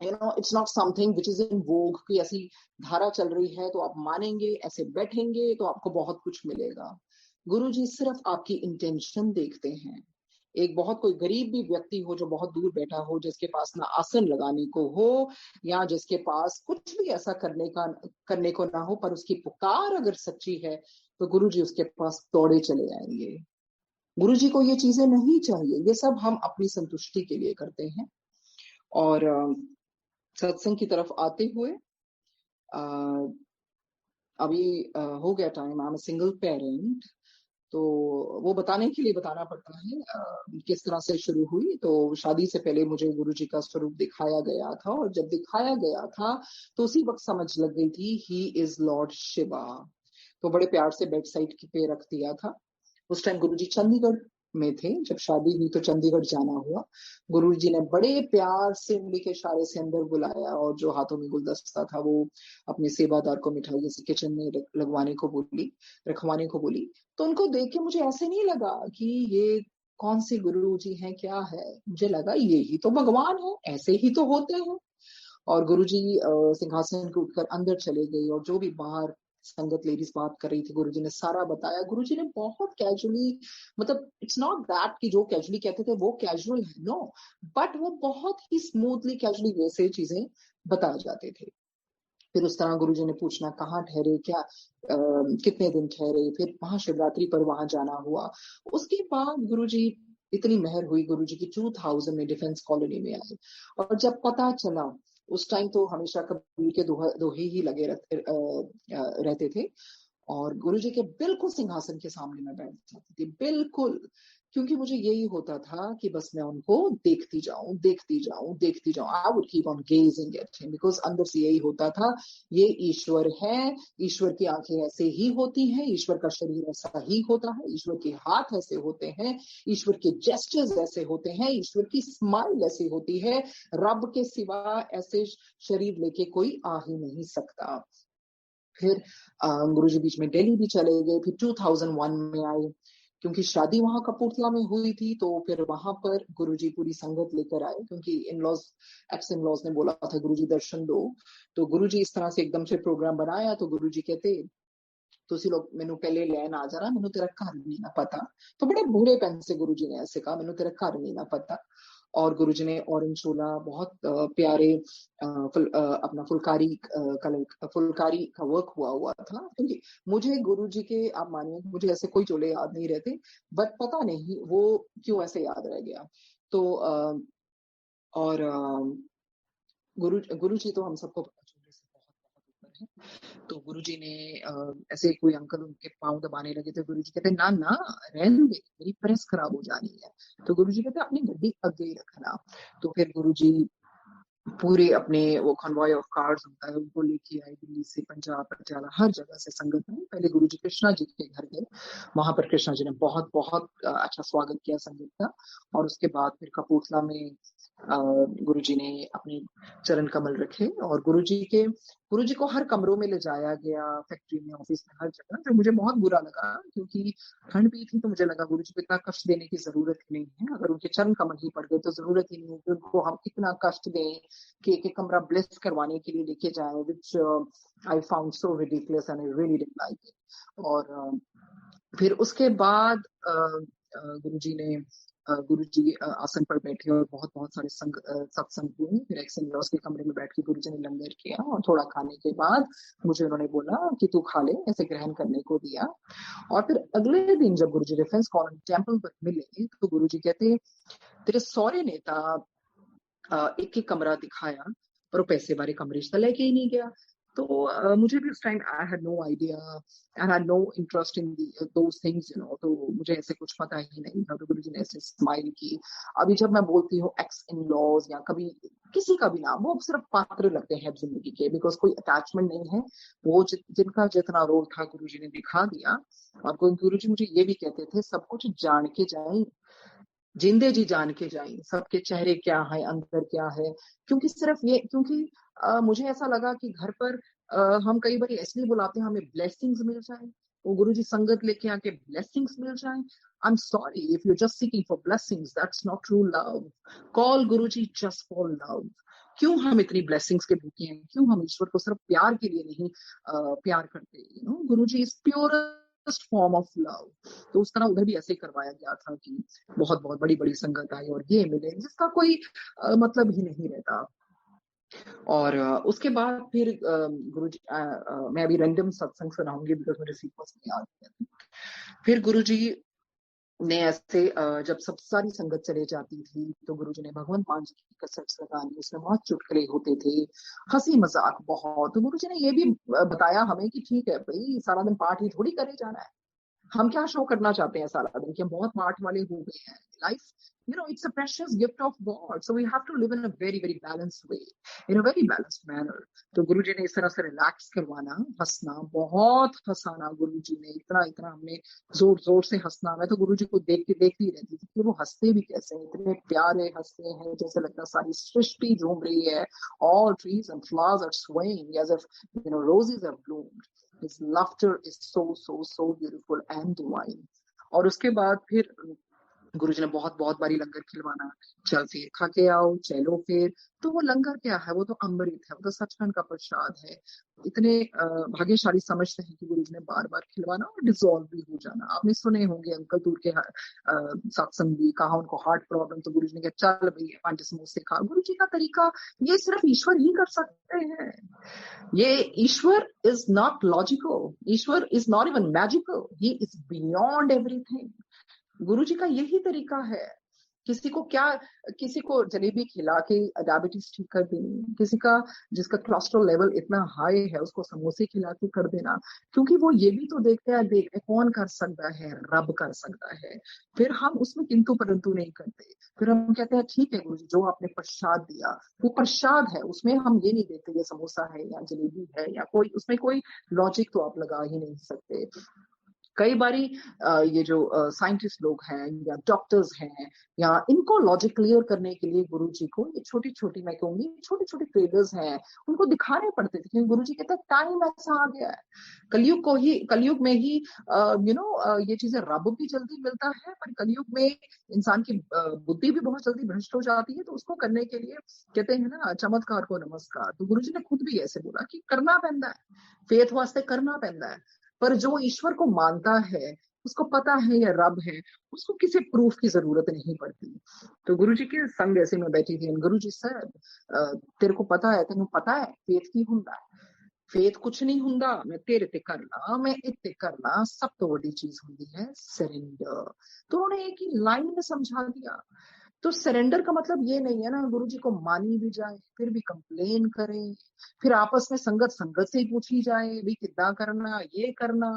it's not something which is in vogue, की ऐसी धारा चल रही है तो आप मानेंगे, ऐसे बैठेंगे तो आपको बहुत कुछ मिलेगा। गुरुजी सिर्फ आपकी इंटेंशन देखते हैं। एक बहुत कोई गरीब भी व्यक्ति हो जो बहुत दूर बैठा हो, जिसके पास ना आसन लगाने को हो या जिसके पास कुछ भी ऐसा करने को ना हो, पर उसकी पुकार अगर सच्ची है तो गुरुजी उसके पास दौड़े चले आएंगे। गुरुजी को ये चीजें नहीं चाहिए, ये सब हम अपनी संतुष्टि के लिए करते हैं। और सत्संग की तरफ आते हुए अभी हो गया time, I am a single parent, तो वो बताने के लिए बताना पड़ता है किस तरह से शुरू हुई। तो शादी से पहले मुझे गुरुजी का स्वरूप दिखाया गया था, और जब दिखाया गया था तो उसी वक्त समझ लग गई थी ही इज लॉर्ड शिवा। तो बड़े प्यार से बेड साइड पे रख दिया था। उस टाइम गुरुजी चंडीगढ़ में थे, जब शादी हुई तो चंडीगढ़ जाना हुआ। गुरुजी ने बड़े प्यार से उंगली के इशारे से अंदर बुलाया, और जो हाथों में गुलदस्ता था वो अपने सेवादार को मिठाई जैसे किचन में रखवाने को बोली। तो उनको देख के मुझे ऐसे नहीं लगा कि ये कौन से गुरुजी हैं, क्या है, मुझे लगा ये ही तो भगवान है, ऐसे ही तो होते हैं। और गुरुजी सिंहासन को उठकर अंदर चले गए, और जो भी बाहर संगत लेडीज बात कर रही थी, गुरुजी ने सारा बताया। गुरुजी ने बहुत कैजुअली, मतलब इट्स नॉट दैट कि जो कैजुअली कहते थे वो कैजुअल है, नो, बट वो बहुत ही स्मूथली कैजुअली वैसे चीजें बताए जाते थे। फिर उस तरह गुरुजी ने पूछना कहाँ ठहरे, क्या कितने दिन ठहरे, फिर महाशिवरात्रि पर वहां जाना हुआ। उसके बाद गुरुजी इतनी मेहर हुई, गुरुजी की 2000 में डिफेंस कॉलोनी में आए। और जब पता चला, उस टाइम तो हमेशा कबीर के दोहे ही लगे रहते थे, और गुरुजी के बिल्कुल सिंहासन के सामने मैं बैठ जाती थी, बिल्कुल, क्योंकि मुझे यही होता था कि बस मैं उनको देखती जाऊं, देखती जाऊं, देखती जाऊं। I would keep on gazing at him, because अंदर से यही होता था, ये ईश्वर है, ईश्वर की आंखें ऐसे ही होती हैं, ईश्वर का शरीर ऐसा ही होता है, ईश्वर के हाथ ऐसे होते हैं, ईश्वर के जेस्चर्स ऐसे होते हैं, ईश्वर की स्माइल ऐसी होती है, रब के सिवा ऐसे शरीर लेके कोई आ ही नहीं सकता। फिर गुरुजी बीच में दिल्ली भी चले गए, फिर 2001 में आए, क्योंकि शादी वहां कपूरथला में हुई थी, तो फिर वहां पर गुरुजी पूरी संगत लेकर आए, क्योंकि एक्स इन लॉज ने बोला था गुरुजी दर्शन दो। तो गुरुजी इस तरह से एकदम से प्रोग्राम बनाया, तो गुरुजी कहते तुसी लोग मैनू पहले लैन आ जाना, मैनू तेरा घर नहीं ना पता। तो बड़े बुरे पेन से गुरुजी ने ऐसे कहा, मैनू तेरा घर नहीं ना पता। और गुरुजी ने ऑरेंज चोला, बहुत प्यारे अपना फुलकारी का वर्क हुआ था, क्योंकि मुझे गुरुजी के, आप मानिए मुझे ऐसे कोई चोले याद नहीं रहते, बट पता नहीं वो क्यों ऐसे याद रह गया। तो और गुरुजी तो हम सबको पता चोले से बहुत बहुत ऊपर है। तो गुरुजी ने ऐसे कोई अंकल उनके पांव दबाने लगे, तो गुरुजी कहते ना ना रहने दे, मेरी प्रेस खराब हो जानी है। तो गुरुजी कहते अपनी गड्डी आगे ही रखना। तो फिर गुरुजी पूरे अपने वो कन्वॉय ऑफ कार्स होता है उनको लेके आए, दिल्ली से पंजाब, पटियाला, हर जगह से संगत में। पहले गुरुजी कृष्णा जी के घर गए, वहां पर कृष्णा जी ने बहुत बहुत अच्छा स्वागत किया संगत का। और उसके बाद फिर कपूरथला में गुरुजी ने अपने चरण कमल रखे, और गुरुजी को हर कमरों में ले जाया गया, फैक्ट्री में, ऑफिस में, हर जगह। जो मुझे बहुत बुरा लगा, क्योंकि ठंड भी थी, तो मुझे लगा गुरुजी को इतना कष्ट देने की जरूरत ही नहीं है, अगर उनके चरण कमल ही पड़ गए तो जरूरत ही नहीं है कि उनको हम इतना कष्ट दें कि एक कमरा ब्लेस करवाने के लिए लेके जाए, which I found so ridiculous and I really didn't like it. और फिर उसके बाद गुरुजी आसन पर बैठे और बहुत बहुत सारे सत्संग हुए। फिर एक लॉस के कमरे में बैठ के गुरुजी ने लंगर किया, और थोड़ा खाने के बाद मुझे उन्होंने बोला कि तू खा ले, ऐसे ग्रहण करने को दिया। और फिर अगले दिन जब गुरुजी डिफेंस कॉलोनी टेम्पल पर मिले, तो गुरुजी कहते तेरे सौरे ने एक एक कमरा दिखाया, पर वो पैसे वाले कमरे से लेके ही नहीं गया। तो मुझे भी उस time I had no idea and I no interest in those things, you know, तो मुझे ऐसे कुछ पता ही नहीं था। तो गुरुजी ने ऐसे स्माइल की। अभी जब मैं बोलती हूँ एक्स इन लॉज या कभी किसी का भी नाम, वो सिर्फ पात्र लगते हैं जिंदगी के, बिकॉज कोई अटैचमेंट नहीं है। वो जिनका जितना रोल था गुरुजी ने दिखा दिया। और गुरुजी मुझे ये भी कहते थे सब कुछ जान के जाए, जिंदे जी जान के जाए, सबके चेहरे क्या है, अंदर क्या है। क्योंकि सिर्फ ये, क्योंकि मुझे ऐसा लगा कि घर पर हम कई बार इसलिए बुलाते हैं हमें ब्लेसिंग्स मिल जाए, वो गुरुजी संगत लेके आके ब्लेसिंग्स मिल जाए। आई am sorry if you just seeking for blessings, that's not true love. Call Guruji just for love. क्यों हम इतनी ब्लेसिंग्स के भूखे हैं? क्यों हम ईश्वर को सिर्फ प्यार के लिए नहीं प्यार करते? You know, Guruji is pure form of love. तो उस तरह उधर भी ऐसे करवाया गया था कि बहुत बहुत बड़ी बड़ी संगत आई और ये मिले, जिसका कोई मतलब ही नहीं रहता। और उसके बाद फिर गुरुजी, मैं अभी रैंडम सत्संग सुनाऊंगी बिकॉज मुझे सीक्वेंस नहीं याद है। फिर गुरुजी ने ऐसे जब सब सारी संगत चले जाती थी, तो गुरुजी ने भगवंत मान जी की कसरत लगानी, उसमें बहुत चुटकुले होते थे, हंसी मजाक बहुत। तो गुरुजी ने ये भी बताया हमें कि ठीक है भाई, सारा दिन पाठ ही थोड़ी करे जाना है, हम क्या शो करना चाहते हैं सारा दिन कि हम बहुत पाठ वाले हो गए हैं। Life, you know, it's a precious gift of God, so we have to live in a very very balanced way, in a very balanced manner. तो गुरुजी ने इस तरह से रिलैक्स करवाना, हंसना, बहुत हंसाना। गुरुजी ने इतना इतना, हमने जोर जोर से हंसना। मैं तो गुरुजी को देखती रहती थी कि वो हंसते भी कैसे हैं, इतने प्यारे हंसते हैं, जैसे लगता सारी सृष्टि झूम रही है। All trees and flowers are swaying as if, you know, roses have bloomed. His laughter is so so so beautiful and divine. और उसके बाद फिर गुरुजी ने बहुत बहुत बारी लंगर खिलवाना, चल फिर खा के आओ, चलो फिर। तो वो लंगर क्या है, वो तो अमृत है, वो तो सचखंड का प्रसाद है। इतने भाग्यशाली समझते हैं कि गुरुजी ने बार बार खिलवाना और डिजोल्व भी हो जाना। आपने सुने होंगे अंकल दूर के सत्संग भी, कहा उनको हार्ट प्रॉब्लम, तो गुरुजी ने कहा चल भैया 5 समोसे खा। गुरुजी का तरीका ये सिर्फ ईश्वर ही कर सकते हैं। ये Ishwar is not logical, Ishwar is not even magical, he is beyond everything. Guruji का यही तरीका है। किसी को जलेबी खिला के डायबिटीज ठीक कर देनी, किसी का जिसका कोलेस्ट्रॉल लेवल इतना हाई है उसको समोसे खिला के कर देना, क्योंकि वो ये भी तो देखते हैं कौन कर सकता है, रब कर सकता है। फिर हम उसमें किंतु परंतु नहीं करते, फिर हम कहते हैं ठीक है गुरुजी जो आपने प्रसाद दिया वो प्रसाद है, उसमें हम ये नहीं देखते ये समोसा है या जलेबी है या कोई, उसमें कोई लॉजिक तो आप लगा ही नहीं सकते। कई बारी ये जो साइंटिस्ट लोग हैं या डॉक्टर्स हैं, या इनको लॉजिक क्लियर करने के लिए गुरुजी को ये छोटी छोटी, मैं कहूंगी छोटी छोटी ट्रेलर्स हैं, उनको दिखाने पड़ते थे, क्योंकि गुरुजी कहते हैं टाइम ऐसा आ गया है। कलयुग में ही ये चीजें रब भी जल्दी मिलता है, पर कलयुग में इंसान की बुद्धि भी बहुत जल्दी भ्रष्ट हो जाती है। तो उसको करने के लिए कहते हैं ना, चमत्कार को नमस्कार। तो गुरुजी ने खुद भी ऐसे बोला कि करना पैंदा है, फेथ वास्ते करना पैंदा है। पर जो ईश्वर को मानता है, उसको पता है ये रब है, उसको किसी प्रूफ की जरूरत नहीं पड़ती। तो गुरुजी के संग ऐसे में बैठी थी, गुरुजी सर तेरे को पता है, तेन पता है फेथ की हुंदा, फेथ कुछ नहीं हुंदा, मैं तेरे ते करना, मैं इत्ते करना, सब तो बड़ी चीज होती है सरेंडर। तो उन्होंने एक ही लाइन में समझा दिया। तो सरेंडर का मतलब ये नहीं है ना गुरुजी को मानी भी जाए फिर भी कंप्लेन करें, फिर आपस में संगत से ही पूछी जाए भी कितना करना, ये करना,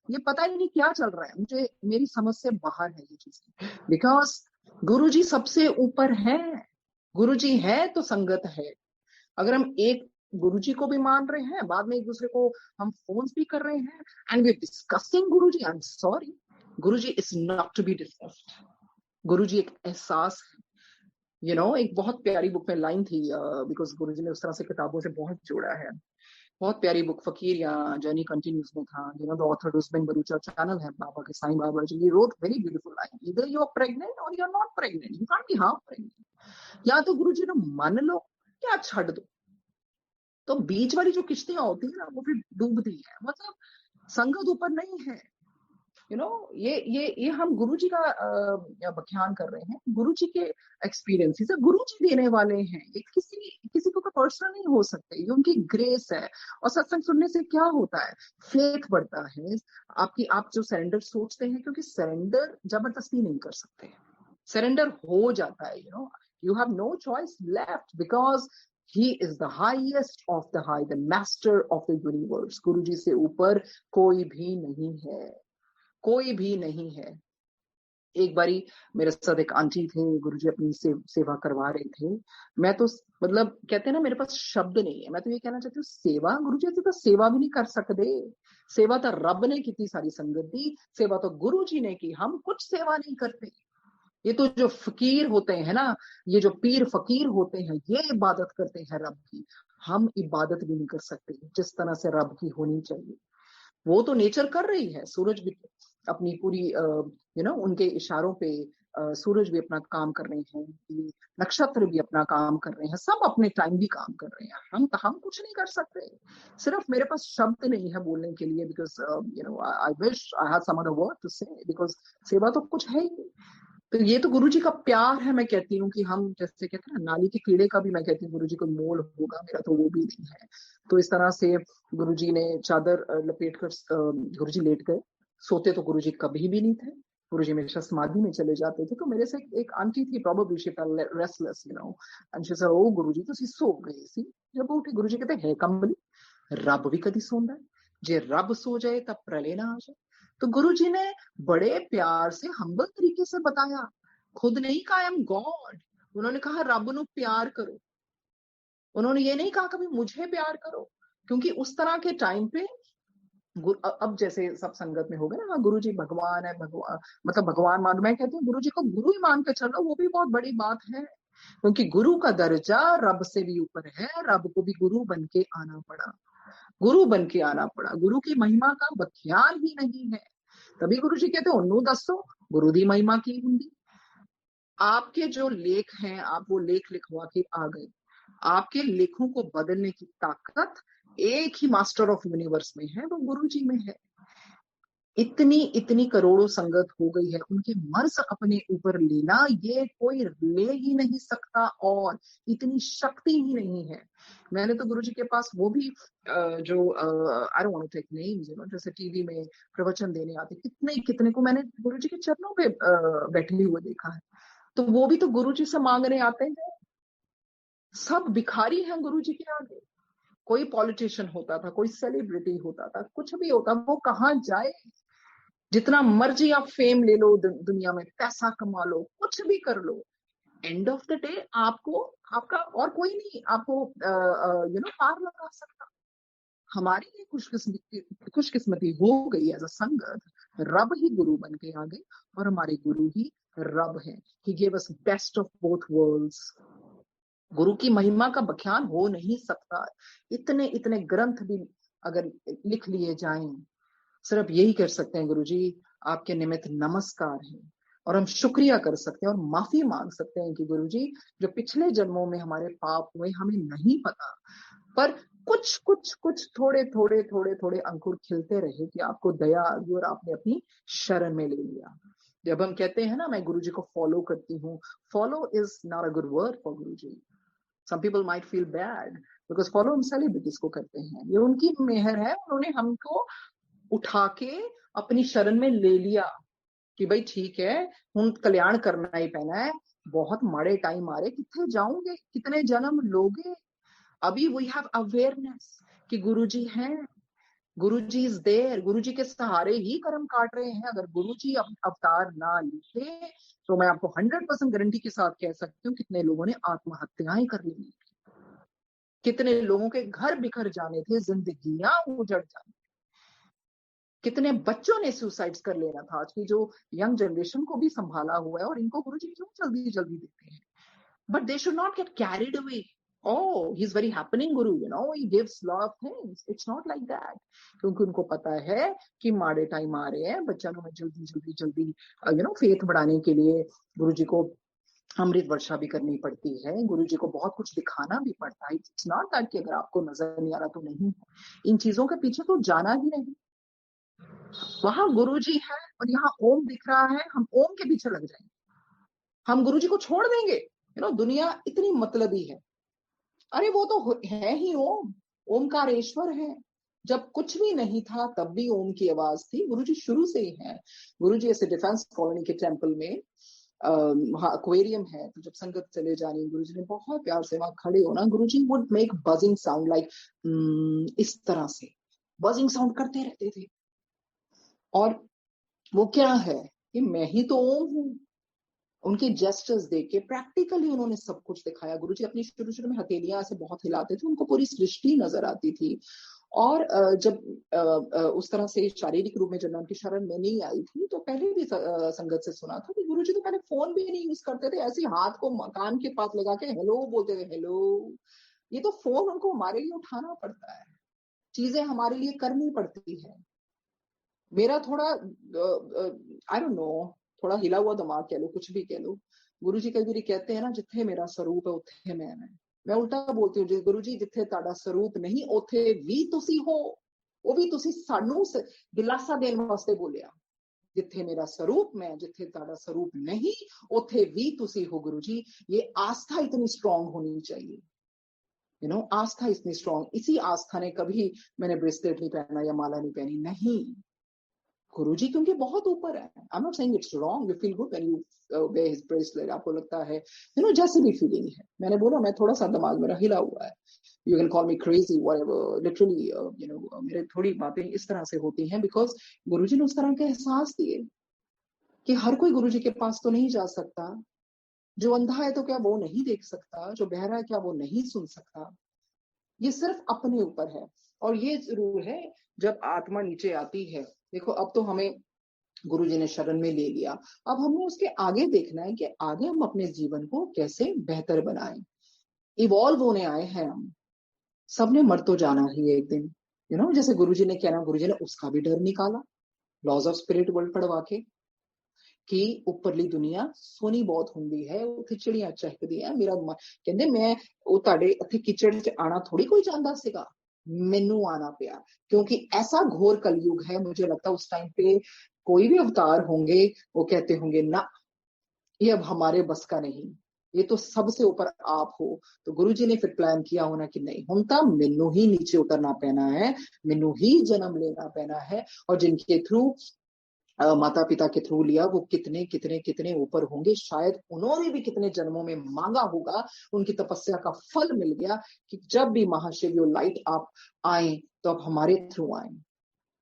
ये पता ही नहीं क्या चल रहा है। मुझे मेरी समझ से बाहर है ये चीजें, बिकॉज गुरुजी सबसे ऊपर है। गुरुजी है तो संगत है। अगर हम एक गुरुजी को भी मान रहे हैं, बाद में एक दूसरे को हम फोन भी कर रहे हैं and we are discussing Guruji, I am sorry, Guruji is not to be discussed. Guruji एक एहसास है। एक बहुत प्यारी बुक में लाइन थी, बिकॉज गुरुजी ने उस तरह से किताबों से बहुत जोड़ा है। बहुत प्यारी बुक फकीर या जर्नी कंटिन्यूज में था। The author Rusbin Barucha, channel है बाबा के, Sai Baba ji, he wrote very beautiful line, either you are pregnant और you are not pregnant, you can't be half pregnant. या तो गुरुजी ने मान लो या छड़ दो। तो बीच वाली जो किश्तियां होती है ना वो फिर डूबती है, मतलब संगत ऊपर नहीं है। ये हम गुरुजी का व्याख्यान कर रहे हैं, गुरुजी के एक्सपीरियंसेस है, गुरुजी देने वाले हैं, ये किसी को पर्सनल नहीं हो सकते, ये उनकी ग्रेस है। और सत्संग सुनने से क्या होता है, फेथ बढ़ता है आप जो सरेंडर सोचते हैं, क्योंकि सरेंडर जबरदस्ती नहीं कर सकते, सरेंडर हो जाता है। You have no choice left, because He is the highest of the high, the master of the universe. गुरुजी से ऊपर कोई भी नहीं है, कोई भी नहीं है। एक बारी मेरे साथ एक आंटी थे, गुरुजी अपनी सेवा करवा रहे थे। मैं तो मतलब कहते हैं ना, मेरे पास शब्द नहीं है। मैं तो ये कहना चाहती हूँ, सेवा गुरुजी तो सेवा भी नहीं कर सकते। सेवा तो रब ने की, सारी संगत दी, सेवा तो गुरुजी ने की, हम कुछ सेवा नहीं करते। ये तो जो फकीर होते हैं ना, ये जो पीर फकीर होते हैं, ये इबादत करते हैं रब की। हम इबादत भी नहीं कर सकते जिस तरह से रब की होनी चाहिए। वो तो नेचर कर रही है, सूरज भी अपनी पूरी उनके इशारों पे सूरज भी अपना काम कर रहे हैं, नक्षत्र भी अपना काम कर रहे हैं, सब अपने टाइम भी काम कर रहे हैं। हम कुछ नहीं कर सकते। सिर्फ मेरे पास शब्द नहीं है बोलने के लिए, because I wish I had some other word to say, because सेवा तो कुछ है ही। तो ये तो गुरुजी का प्यार है। मैं कहती हूँ कि हम जैसे कहते हैं ना, नाली के कीड़े का भी मैं कहती हूँ गुरुजी को मोल होगा, मेरा तो वो भी नहीं है। तो इस तरह से गुरुजी ने चादर लपेट कर गुरुजी लेट गए। सोते तो गुरुजी कभी भी नहीं थे, गुरुजी हमेशा समाधि में चले जाते थे। तो मेरे से एक आंटी थी, probably she felt restless, and she said, oh Guruji तुसी सो गए सी। जब उठे गुरुजी कहते, है कमली, रब भी कदी सोंदा है, जे रब सो जाए तब प्रलय ना आ जाए। तो गुरुजी ने बड़े प्यार से हम्बल तरीके से बताया, खुद नहीं कहा आई एम गॉड, उन्होंने कहा रब नु प्यार करो। उन्होंने ये नहीं कहा कभी मुझे प्यार करो, क्योंकि उस तरह के टाइम पे अब जैसे सब संगत में हो गए ना, गुरुजी भगवान है, भगवान मतलब भगवान मान, मैं कहती हूँ गुरुजी को गुरु ही मान के चलो, वो भी बहुत बड़ी बात है, क्योंकि गुरु का दर्जा रब से भी ऊपर है। रब को भी गुरु बन के आना पड़ा, गुरु बन के आना पड़ा। गुरु की महिमा का बख्याल ही नहीं है। तभी गुरु जी कहते उन्नू दसो गुरु दी महिमा की हुंदी। आपके जो लेख हैं, आप वो लेख लिखवा के आ गए, आपके लेखों को बदलने की ताकत एक ही मास्टर ऑफ यूनिवर्स में है, वो गुरु जी में है। इतनी इतनी करोड़ों संगत हो गई है, उनके मर्ज अपने ऊपर लेना ये कोई ले ही नहीं सकता, और इतनी शक्ति ही नहीं है। मैंने तो गुरुजी के पास वो भी जो I don't want to take names, you know, जैसे टीवी में प्रवचन देने आते, कितने कितने को मैंने गुरुजी के चरणों पे बैठे हुए देखा है। तो वो भी तो गुरुजी से मांगने आते हैं। सब भिखारी हैं गुरुजी के आगे। कोई पॉलिटिशियन होता था, कोई सेलिब्रिटी होता था, कुछ भी होता, वो कहाँ जाए? जितना मर्जी आप फेम ले लो, दुनिया में पैसा कमा लो, कुछ भी कर लो, एंड ऑफ द डे आपको आपका और कोई नहीं आपको यू नो पार लगा सकता। हमारी ये खुशकिस्मती हो गई एज अ संगत, रब ही गुरु बन के आ गए, और हमारे गुरु ही रब है। He give us best of both worlds. गुरु की महिमा का बख्यान हो नहीं सकता। इतने इतने ग्रंथ भी अगर लिख लिए जाएं, सिर्फ यही कर सकते हैं, गुरुजी आपके निमित्त नमस्कार है, और हम शुक्रिया कर सकते हैं और माफी मांग सकते हैं कि गुरुजी जो पिछले जन्मों में हमारे पाप हुए हमें नहीं पता, पर कुछ कुछ कुछ थोड़े थोड़े थोड़े थोड़े अंकुर खिलते रहे कि आपको दया आ गई और आपने अपनी शरण में ले लिया। जब हम कहते हैं ना, मैं गुरुजी को फॉलो करती हूँ, follow is not a good word for Guruji. Some people might feel bad because follow हम सेलिब्रिटीज को करते हैं, ये उनकी मेहर है, उन्होंने हमको उठा के अपनी शरण में ले लिया कि भाई ठीक है, हम कल्याण करना ही पैना है, बहुत माड़े टाइम आ रहे, कितने जाओगे, कितने जन्म लोगे। अभी वी हैव अवेयरनेस कि गुरुजी हैं, गुरुजी इज देयर, गुरुजी के सहारे ही कर्म काट रहे हैं। अगर गुरुजी अवतार ना लेते तो मैं आपको 100% गारंटी के साथ कह सकती हूँ कितने लोगों ने आत्महत्याएं कर ली, कितने लोगों के घर बिखर जाने थे, जिंदगियां उजड़ जाने, कितने बच्चों ने सुसाइड्स कर लेना था। आज की जो यंग जनरेशन को भी संभाला हुआ है, और इनको गुरुजी क्यों जल्दी जल्दी देते हैं? But they should not get carried away. Oh, he's very happening guru, you know, he gives lot of things. It's not like that. क्योंकि उनको पता है कि माड़े टाइम आ रहे हैं, बच्चों में जल्दी जल्दी जल्दी यू नो फेथ बढ़ाने के लिए गुरुजी को अमृत वर्षा भी करनी पड़ती है, गुरुजी को बहुत कुछ दिखाना भी पड़ता है। इट्स नॉट दैट कि अगर आपको नजर नहीं आ रहा तो नहीं है, इन चीजों के पीछे तो जाना ही नहीं। वहां गुरुजी है और यहाँ ओम दिख रहा है, हम ओम के पीछे लग जाएंगे, हम गुरुजी को छोड़ देंगे। यू नो, दुनिया इतनी मतलबी है। अरे वो तो है ही ओम, ओमकारेश्वर है। जब कुछ भी नहीं था तब भी ओम की आवाज थी। गुरुजी शुरू से ही है। गुरुजी ऐसे डिफेंस कॉलोनी के टेम्पल में वहां एक्वेरियम है, तो जब संगत चले जानी, गुरुजी ने बहुत प्यार से वहां खड़े होना, Guruji would make buzzing sound like इस तरह से बजिंग साउंड करते रहते थे। और वो क्या है कि मैं ही तो ओम हूं। उनके जेस्टर्स देख के प्रैक्टिकली उन्होंने सब कुछ दिखाया। गुरुजी अपनी शुरू शुरू में हथेलियां से बहुत हिलाते थे, उनको पूरी सृष्टि नजर आती थी। और जब उस तरह से शारीरिक रूप में जब मैं उनकी शरण में नहीं आई थी, तो पहले भी संगत से सुना था कि गुरुजी तो पहले फोन भी नहीं यूज करते थे, ऐसे हाथ को कान के पास लगा के हेलो बोलते थे, हेलो। ये तो फोन उनको हमारे लिए उठाना पड़ता है, चीजें हमारे लिए करनी पड़ती है। मेरा थोड़ा आई डोंट नो, थोड़ा हिला हुआ दिमाग कह लो, कुछ भी कह लो। गुरुजी कई बार कहते हैं ना, जिथे मेरा स्वरूप है उत्थे मैं उल्टा बोलती हूँ, गुरुजी जिथे ताड़ा स्वरूप नहीं उथे भी तुसी हो। वो भी तुसी सानू दिलासा देने वास्ते बोलिया, जिथे मेरा स्वरूप मैं, जिथे ताड़ा स्वरूप नहीं उथे भी तुसी हो। गुरुजी, ये आस्था इतनी स्ट्रांग होनी चाहिए, यू नो, आस्था इतनी स्ट्रांग। इसी आस्था ने कभी मैंने ब्रेसलेट नहीं पहना या माला नहीं पहनी, नहीं। गुरुजी क्योंकि बहुत ऊपर है। I am not saying it's wrong, you feel good when you wear his bracelet, आपको लगता है, यू नो, जैसे भी फीलिंग है। मैंने बोला मैं थोड़ा सा दिमाग मेरा हिला हुआ है, you can call me crazy whatever, literally you know, मेरे थोड़ी बातें इस तरह से होती हैं बिकॉज गुरुजी ने उस तरह के एहसास दिए कि हर कोई गुरुजी के पास तो नहीं जा सकता। जो अंधा है तो क्या वो नहीं देख सकता, जो बहरा है क्या वो नहीं सुन सकता। ये सिर्फ अपने ऊपर है। और ये जरूर है, जब आत्मा नीचे आती है, देखो अब तो हमें गुरुजी ने शरण में ले लिया, अब हमें उसके आगे देखना है कि आगे हम अपने जीवन को कैसे बेहतर बनाएं। इवॉल्व होने आए हैं हम, सबने मर तो जाना ही एक दिन, यू नो। जैसे गुरुजी ने क्या ना, गुरुजी ने उसका भी डर निकाला, लॉज ऑफ स्पिरिट वर्ल्ड पढ़वा के। कि ਉੱਪਰਲੀ ਦੁਨੀਆ ਸੋਹਣੀ ਬਹੁਤ ਹੁੰਦੀ ਹੈ, ਉੱਥੇ ਚਿੜੀਆਂ ਚਹਿਕਦੀਆਂ। ਮੇਰਾ ਕਹਿੰਦੇ ਮੈਂ ਉਹ ਤੁਹਾਡੇ ਇੱਥੇ ਕਿਚੜ 'ਚ ਆਣਾ ਥੋੜੀ ਕੋਈ ਚਾਹੁੰਦਾ ਸੀਗਾ, ਮੈਨੂੰ आना पिया, क्योंकि ऐसा घोर कलयुग है। मुझे लगता है उस टाइम पे कोई भी अवतार होंगे वो कहते होंगे ना, ये अब हमारे बस का नहीं, ये तो सबसे ऊपर आप हो। तो गुरुजी ने फिर प्लान किया होना कि नहीं, हुण तां मैनू ही नीचे उतरना पैना है, मैनू ही जन्म लेना पैना है। और जिनके थ्रू माता पिता के थ्रू लिया वो कितने कितने कितने ऊपर होंगे, शायद उन्होंने भी कितने जन्मों में मांगा होगा, उनकी तपस्या का फल मिल गया कि जब भी महाशिव लाइट आप आए तो आप हमारे थ्रू आए।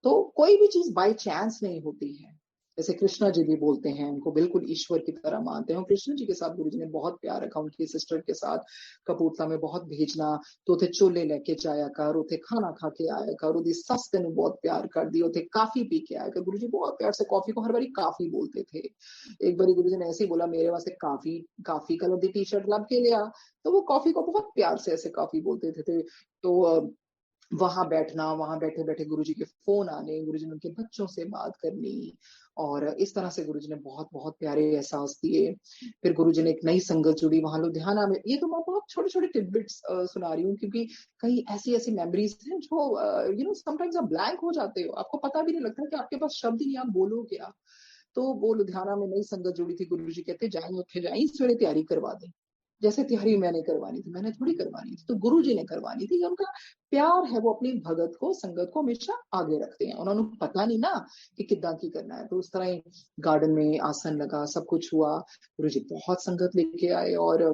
तो कोई भी चीज बाय चांस नहीं होती है। जैसे कृष्णा जी भी बोलते हैं, उनको बिल्कुल ईश्वर की तरह मानते हैं। कृष्ण जी के साथ गुरु जी ने बहुत प्यार रखा, उनकी सिस्टर के साथ कपूरथला में बहुत भेजना, तो उसे चोले लेके जाया कर, उसे खाना खा के आया कर, उदी सस तेन बहुत प्यार कर दी, उसे काफी पी के आया कर। गुरु जी बहुत प्यार से कॉफी को हर बारी काफी बोलते थे। एक बार गुरु जी ने ऐसे ही बोला, मेरे वास्ते काफी काफी कलर की टी शर्ट लब के लिया, तो वो कॉफी को बहुत प्यार से ऐसे काफी बोलते थे। तो वहां बैठना, वहां बैठे बैठे गुरुजी के फोन आने, गुरुजी ने उनके बच्चों से बात करनी, और इस तरह से गुरुजी ने बहुत बहुत प्यारे एहसास दिए। फिर गुरुजी ने एक नई संगत जुड़ी वहां लुधियाना में। ये तो मैं बहुत छोटे छोटे टिडबिट्स सुना रही हूँ, क्योंकि कई ऐसी ऐसी मेमोरीज हैं जो समटाइम्स आप ब्लैंक हो जाते हो, आपको पता भी नहीं लगता कि आपके पास शब्द ही नहीं, आप बोलो क्या। तो वो लुधियाना में नई संगत जुड़ी थी। गुरुजी कहते जाएं उठे जाएं, सवेरे तैयारी करवा दें। जैसे तैयारी मैंने करवानी थी, मैंने थोड़ी करवानी थी, तो गुरु जी ने करवानी थी। उनका प्यार है, वो अपनी भगत को, संगत को हमेशा आगे रखते हैं। उन्होंने पता नहीं ना कि कितना की करना है। तो उस तरह ही गार्डन में आसन लगा, सब कुछ हुआ। गुरु जी बहुत संगत लेके आए, और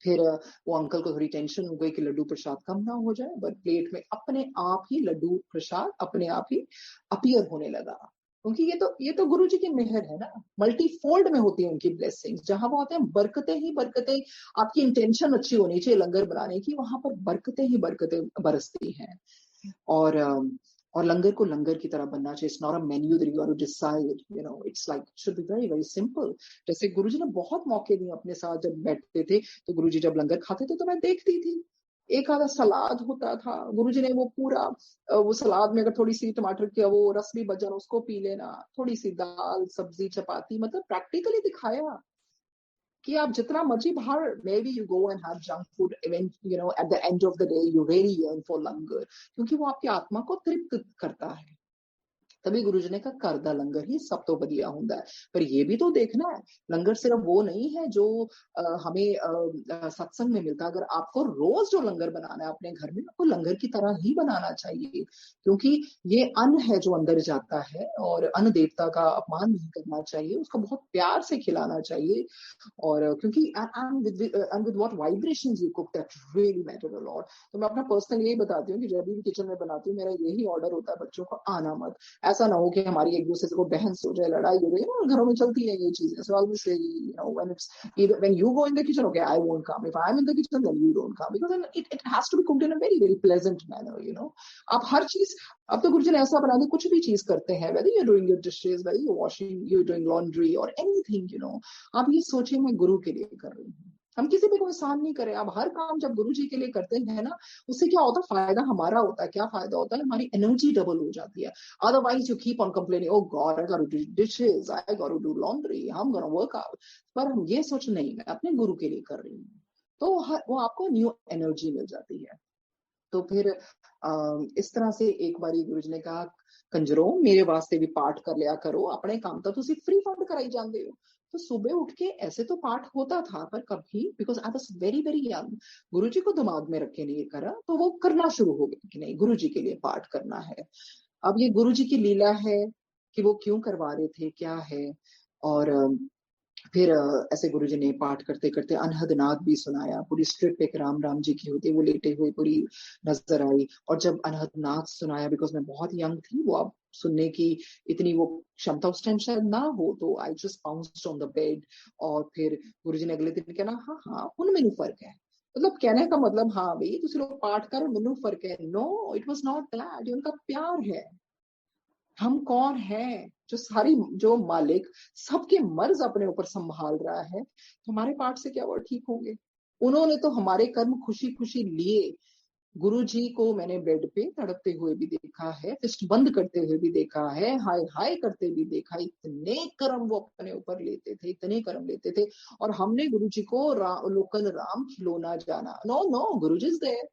फिर वो अंकल को थोड़ी टेंशन हो गई कि लड्डू प्रसाद कम ना हो जाए, बट प्लेट में अपने आप ही लड्डू प्रसाद अपने आप ही अपीयर होने लगा। क्योंकि ये तो गुरु जी की मेहर है ना, मल्टीफोल्ड में होती है उनकी ब्लेसिंग्स। जहां वो होते हैं बरकतें ही बरकतें, आपकी इंटेंशन अच्छी होनी चाहिए लंगर बनाने की, वहां पर बरकतें ही बरकतें बरसती हैं। और लंगर को लंगर की तरह बनना चाहिए। It's not a menu that you are to decide, it's like should be very very simple. जैसे गुरुजी ने बहुत मौके दिए अपने साथ, जब बैठते थे तो गुरुजी जब लंगर खाते थे तो मैं देखती थी, एक आधा सलाद होता था, गुरुजी ने वो पूरा वो सलाद में अगर थोड़ी सी टमाटर की वो रस भी बच जाए उसको पी लेना, थोड़ी सी दाल सब्जी चपाती, मतलब प्रैक्टिकली दिखाया कि आप जितना मर्जी बाहर, may be you go and have junk food, event at the end of the day you really yearn for langar, क्योंकि वो आपकी आत्मा को तृप्त करता है। तभी गुरु जी ने कहा कर दा लंगर ही सब तो बढ़िया होता है। पर ये भी तो देखना है, लंगर सिर्फ वो नहीं है जो हमें सत्संग में मिलता। अगर आपको रोज जो लंगर बनाना है अपने घर में, आपको लंगर की तरह ही बनाना चाहिए, क्योंकि ये अन्न है जो अंदर जाता है, और अन्न देवता का अपमान नहीं करना चाहिए, उसको बहुत प्यार से खिलाना चाहिए। और क्योंकि with what vibrations you cook, that really matter a lot. तो मैं अपना पर्सनल यही बताती हूँ कि जब भी किचन में बनाती हूँ, मेरा यही ऑर्डर होता है बच्चों को, आना मत। ऐसा ना हो कि हमारी एक दूसरे को बहस हो जाए, लड़ाई हो जाए, घरों में चलती है ये चीजें। So always say, when it's either when you go in the kitchen, okay, I won't come. If I'm in the kitchen, then you don't come, because then it has to be cooked in a very very pleasant manner. आप हर चीज, अब तो गुरुजी ने ऐसा बना दिया, कुछ भी चीज करते हैं, whether you're doing your dishes, whether you're washing, you're doing laundry or anything, आप ये सोचिए मैं गुरु के लिए कर रही हूँ। हम किसी पे कोई एहसान नहीं करें। अब हर काम जब गुरु जी के लिए करते हैं ना, उससे क्या होता है, फायदा हमारा होता है। क्या फायदा होता है, हमारी एनर्जी डबल हो जाती है। Otherwise you keep on complaining, oh God I got to do dishes, I got to do laundry, I am gonna work out. पर हम ये सोच, नहीं मैं अपने गुरु के लिए कर रही हूँ, तो वो आपको न्यू एनर्जी मिल जाती है। तो फिर इस तरह से एक बारी गुरु जी ने कहा, कंजरो मेरे वास्ते भी पाठ कर लिया करो, अपने काम तो तुसी फ्री फंड कराई जाते हो। तो सुबह उठ के ऐसे तो पाठ होता था, पर कभी, because I was very very young, गुरु जी को दिमाग में रख के नहीं करा, तो वो करना शुरू हो गया कि नहीं गुरु जी के लिए पाठ करना है। अब ये गुरु जी की लीला है कि वो क्यों करवा रहे थे, क्या है। और फिर ऐसे गुरुजी ने पाठ करते करते अनहद नाद भी सुनाया। पूरी स्ट्रिप एक राम राम जी की होती, वो लेटे हुए पूरी नजर आई। और जब अनहद नाद सुनाया, बिकॉज मैं बहुत यंग थी, वो अब सुनने की इतनी वो क्षमता उस टाइम शायद ना हो, तो I just bounced on the bed. और फिर गुरुजी ने अगले दिन कहना, हाँ हाँ हुण मैनू फर्क है। मतलब कहने का मतलब, हाँ भाई तुसी लोग पाठ करो, मैनू फर्क है। No, it was not that, ये उनका प्यार है। हम कौन हैं जो मालिक सबके मर्ज अपने ऊपर संभाल रहा है, तो हमारे पाठ से क्या वो ठीक होंगे। उन्होंने तो हमारे कर्म खुशी खुशी लिए, गुरुजी को मैंने बेड पे तड़पते हुए भी देखा है, फिस्ट बंद करते हुए भी देखा है, हाय हाय करते भी देखा। इतने कर्म वो अपने ऊपर लेते थे, इतने कर्म लेते थे। और हमने गुरुजी को लोकल राम खिलौना जाना। No no, Guruji is there.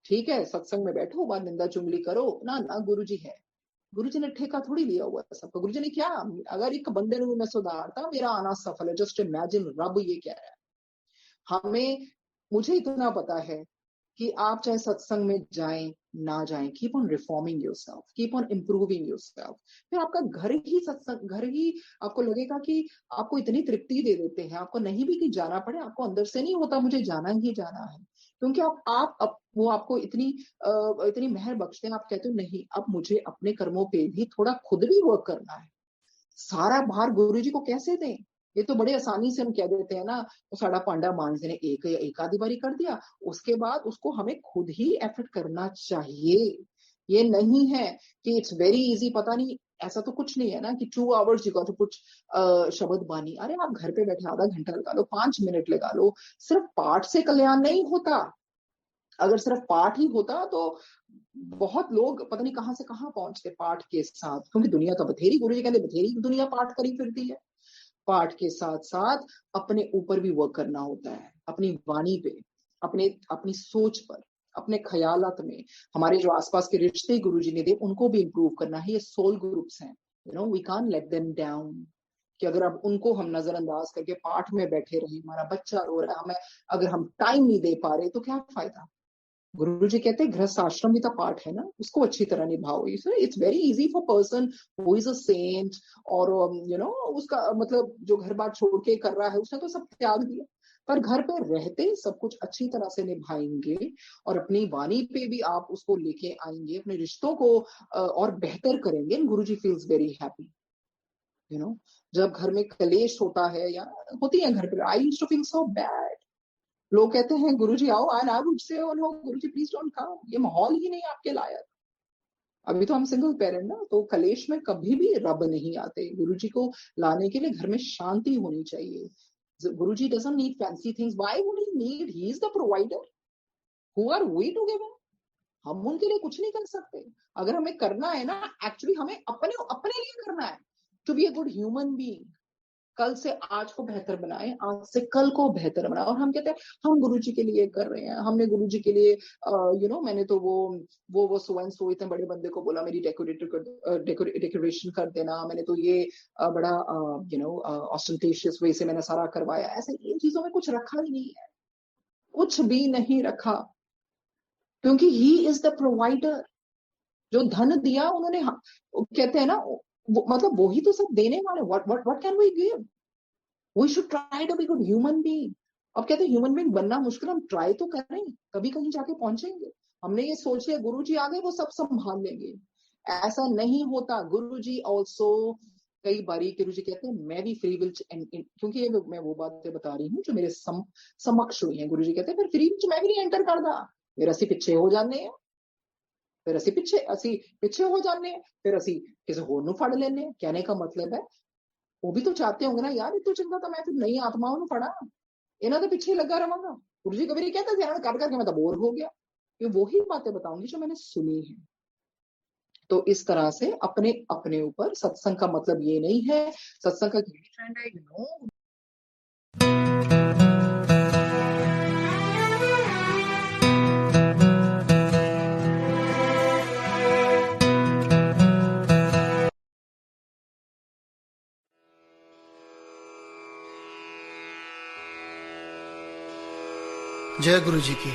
ठीक है, सत्संग में बैठो, बार निंदा चुगली करो ना, ना गुरुजी है। गुरुजी ने ठेका थोड़ी लिया हुआ है सबका। गुरुजी ने क्या, अगर एक बंदे ने मैं सुधारता, मेरा आना सफल है। जस्ट इमेजिन, रब ये कह रहा है हमें। मुझे इतना पता है कि आप चाहे सत्संग में जाएं ना जाएं, keep on reforming yourself, keep on improving yourself. फिर आपका घर ही सत्संग, घर ही आपको लगेगा कि आपको इतनी तृप्ति दे देते हैं, आपको नहीं भी कहीं जाना पड़े, आपको अंदर से नहीं होता मुझे जाना ही जाना है, क्योंकि वो आपको इतनी मेहर बख्शते हैं। आप कहते हो नहीं, अब मुझे अपने कर्मों पे भी थोड़ा खुद भी वर्क करना है। सारा भार गुरु जी को कैसे दें? ये तो बड़े आसानी से हम कह देते हैं ना, वो साड़ा पांडा मानस ने एक आधी बारी कर दिया, उसके बाद उसको हमें खुद ही एफर्ट करना चाहिए। ये नहीं है कि इट्स वेरी इजी, पता नहीं, ऐसा तो कुछ नहीं है ना कि 2 hours you got to put शब्द बानी। अरे आप घर पे बैठे आधा घंटा लगा लो, 5 मिनट लगा लो। सिर्फ पाठ से कल्याण नहीं होता। अगर सिर्फ पाठ ही होता तो बहुत लोग पता नहीं कहां से कहां पहुंचते पाठ के साथ, क्योंकि दुनिया तो बथेरी, गुरु जी कहते बथेरी दुनिया पाठ करी फिरती है। पाठ के साथ साथ अपने ऊपर भी वर्क करना होता है, अपनी वाणी पे, अपनी सोच पर, अपने ख्यालात में। हमारे जो आसपास के रिश्ते गुरुजी ने दिए, उनको भी इंप्रूव करना है। ये सोल ग्रुप्स हैं, we can't let them down. कि अगर अब उनको हम नजरअंदाज करके पाठ में बैठे रहे, हमारा बच्चा रो रहा है, हमें अगर हम टाइम नहीं दे पा रहे तो क्या फायदा। गुरु जी कहते हैं गृहस्थ आश्रम भी तो पाठ है ना, उसको अच्छी तरह निभाओ। It's very easy for person who is a saint, और उसका मतलब जो घर बार छोड़ के कर रहा है, उसने तो सब त्याग दिया, पर घर पे रहते सब कुछ अच्छी तरह से निभाएंगे और अपनी वाणी पे भी आप उसको लेके आएंगे, अपने रिश्तों को और बेहतर करेंगे। गुरु जी फील्स वेरी हैप्पी। जब घर में कलेश होता है या होती है घर पे, I used to feel so bad. लोग कहते हैं गुरुजी आओ, and I would say no Guruji please don't come, ये माहौल ही नहीं आपके लायक। अभी तो हम सिंगल पेरेंट ना, तो कलेश में कभी भी रब नहीं आते। गुरुजी को लाने के लिए घर में शांति होनी चाहिए। Guruji doesn't need fancy things, why would he need, he is the provider, who are we to give him. हम उनके लिए कुछ नहीं कर सकते। अगर हमें करना है ना, एक्चुअली हमें अपने लिए करना है, to be a good human being. कल से आज को बेहतर बनाए, आज से कल को बेहतर बनाए। और हम कहते हैं हम गुरुजी के लिए कर रहे हैं, हमने गुरुजी के लिए मैंने तो वो सो एंड सो इतने बड़े बंदे को बोला मेरी डेकोरेशन कर देना, मैंने तो ये बड़ा ऑस्टेंटेशियस वे से मैंने सारा करवाया। ऐसे इन चीजों में कुछ रखा ही नहीं है, कुछ भी नहीं रखा, क्योंकि ही इज द प्रोवाइडर। जो धन दिया उन्होंने, कहते हैं ना, मतलब वो ही तो सब देने वाले। what can we give? We should try to be good human being. अब कहते हैं ह्यूमन बीइंग बनना मुश्किल, हम ट्राई तो कर रहे हैं, कभी कहीं जाके पहुंचेंगे। हमने ये सोच लिया गुरुजी आ गए वो सब संभाल लेंगे, ऐसा नहीं होता। गुरुजी ऑल्सो कई बारी गुरुजी कहते हैं मैं भी फ्री विल, क्योंकि ये मैं वो बातें बता रही हूँ जो मेरे समक्ष हुई है। गुरुजी कहते हैं फिर फ्री विल मैं भी नहीं एंटर करता, मेरा सी पिछे हो जाने हैं, फिर ਅਸੀਂ ਪਿੱਛੇ हो जाने, फिर ਅਸੀਂ ਕਿਸੇ ਹੋਰ ਨੂੰ ਫੜ ਲੈਨੇ। कहने का मतलब है वो भी तो चाहते होंगे ना यार, इतो चंगा तो मैं फिर नई आत्माओं ਨੂੰ फड़ा, इन्हों के पीछे लगा रहांगा। गुरु जी कभी कहते थे कर करके मैं तो बोर हो गया। ये वही बातें बताऊंगी जो मैंने सुनी है। तो इस तरह से अपने ऊपर, सत्संग का मतलब ये नहीं है, सत्संग का ट्रेंड है जय गुरु जी की।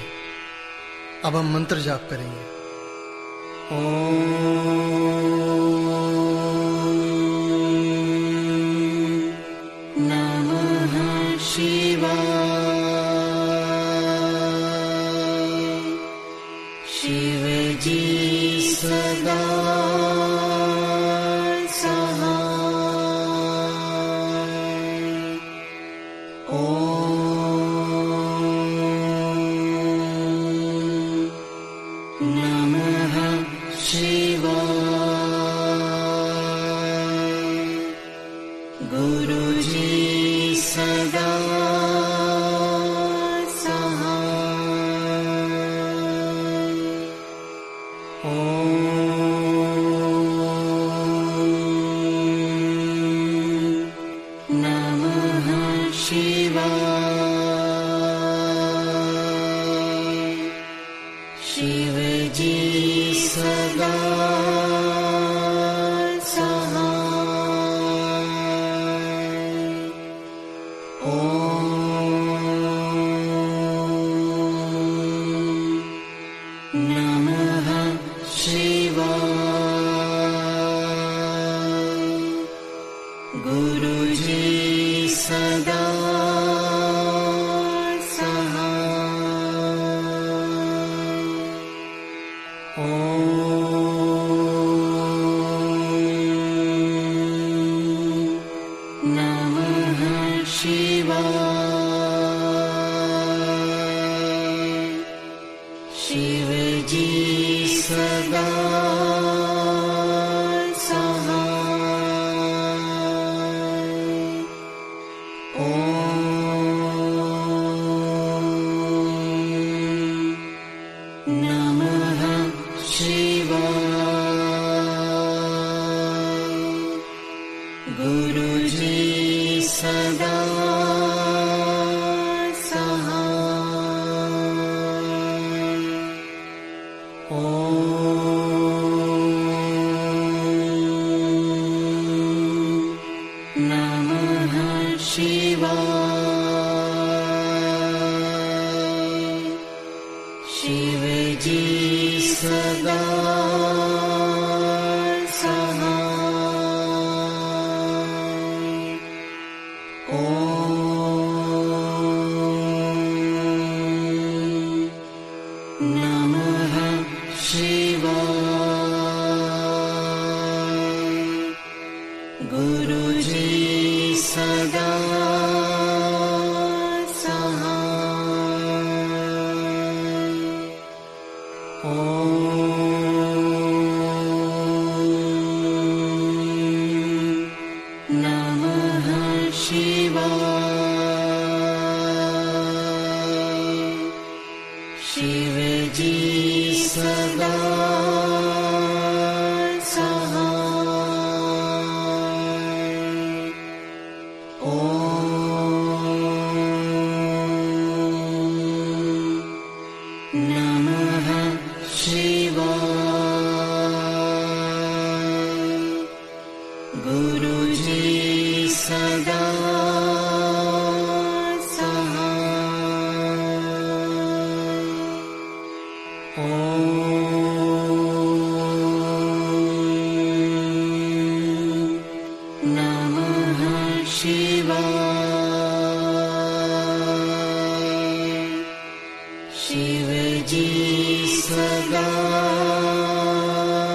अब हम मंत्र जाप करेंगे। ओम नमः शिवाय। शिव जी सदा शिव जी सदा शिव जी सदा शिव जी सदा शिव जी सदा शिव जी सदा शिव जी सदा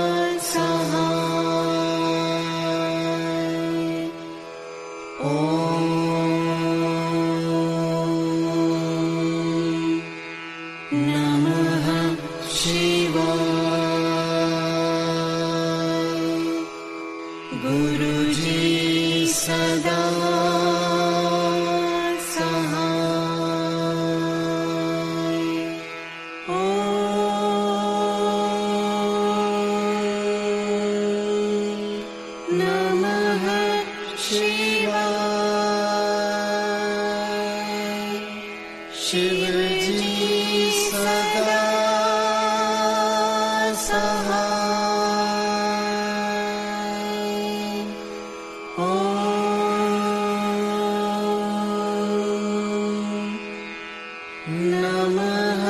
नमः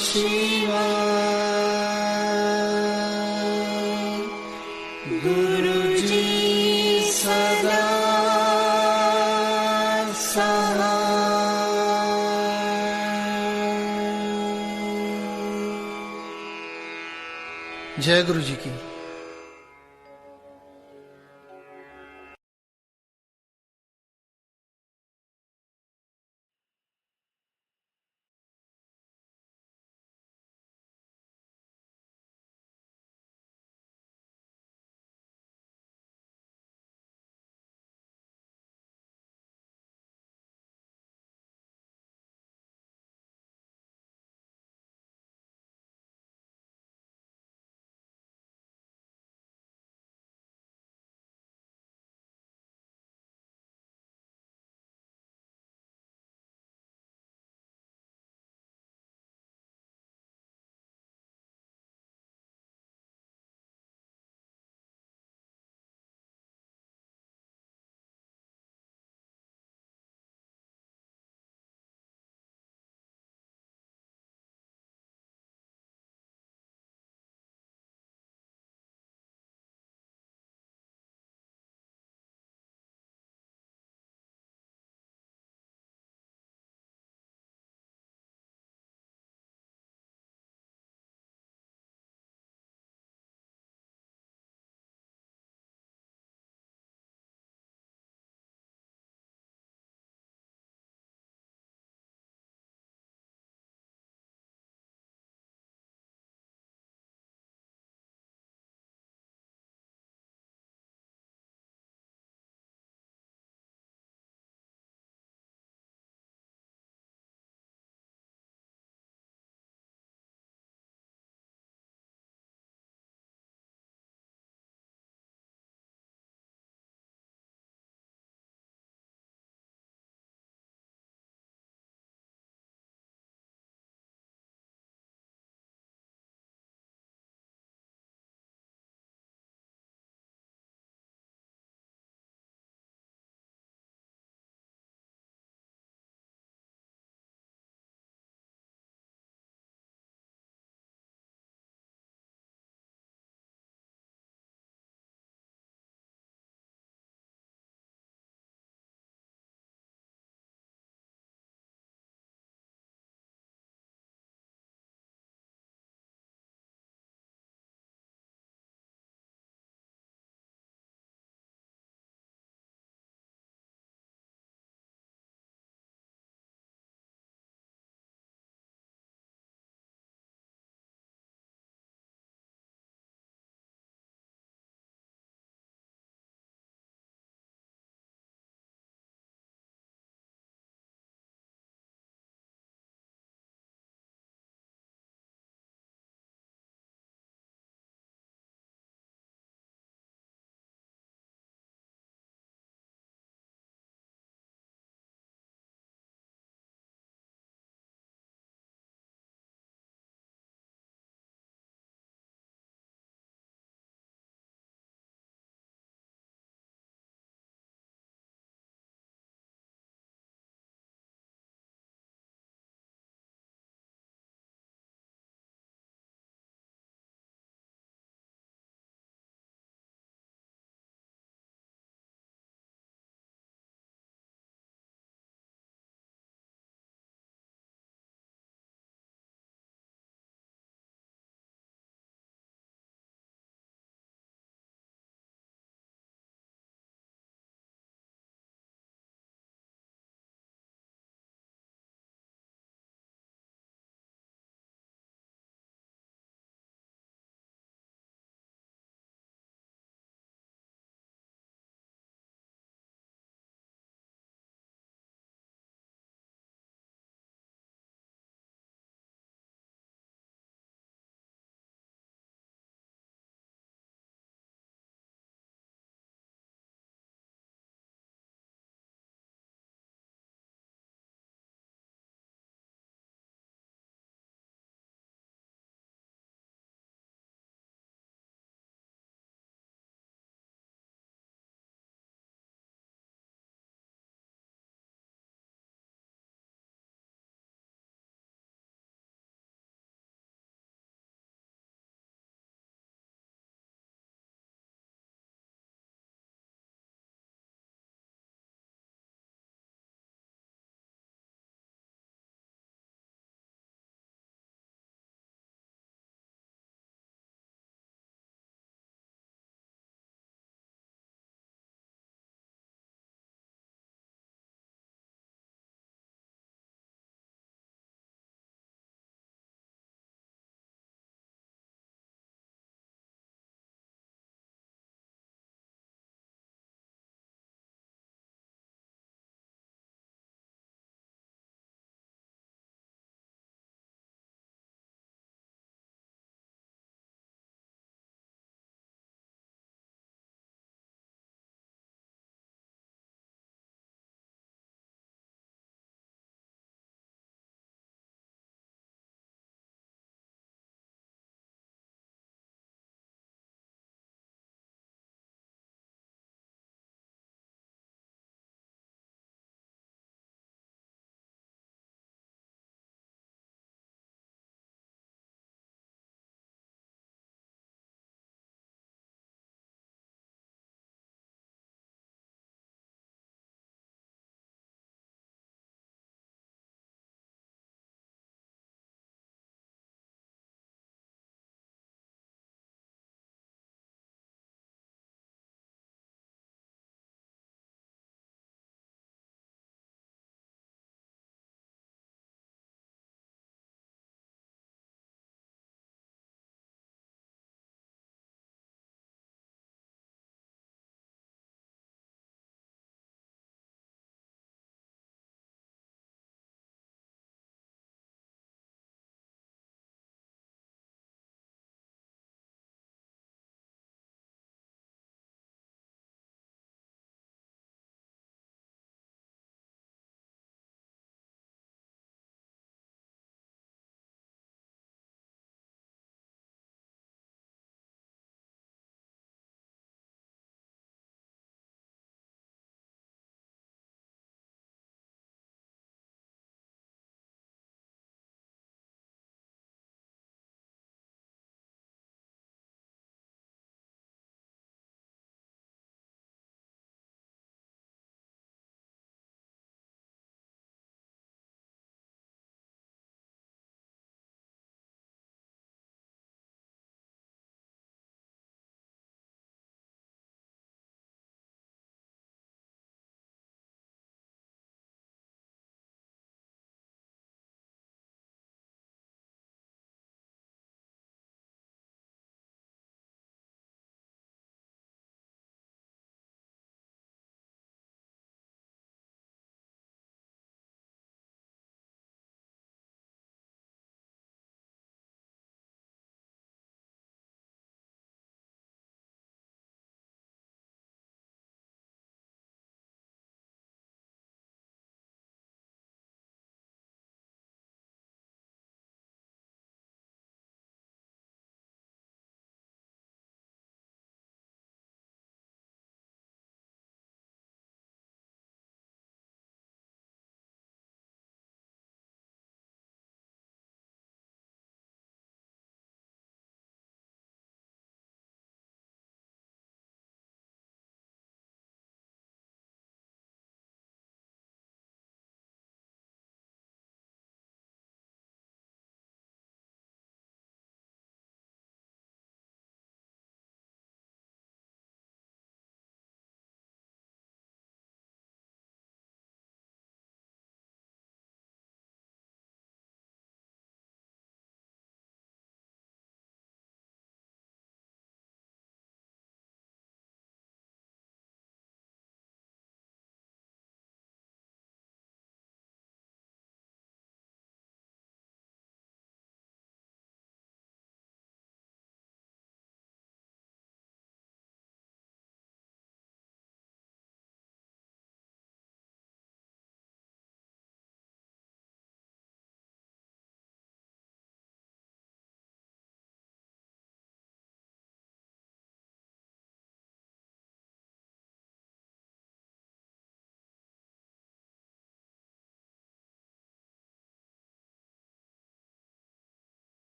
शिवाय। गुरु जी सदा जय गुरु जी की।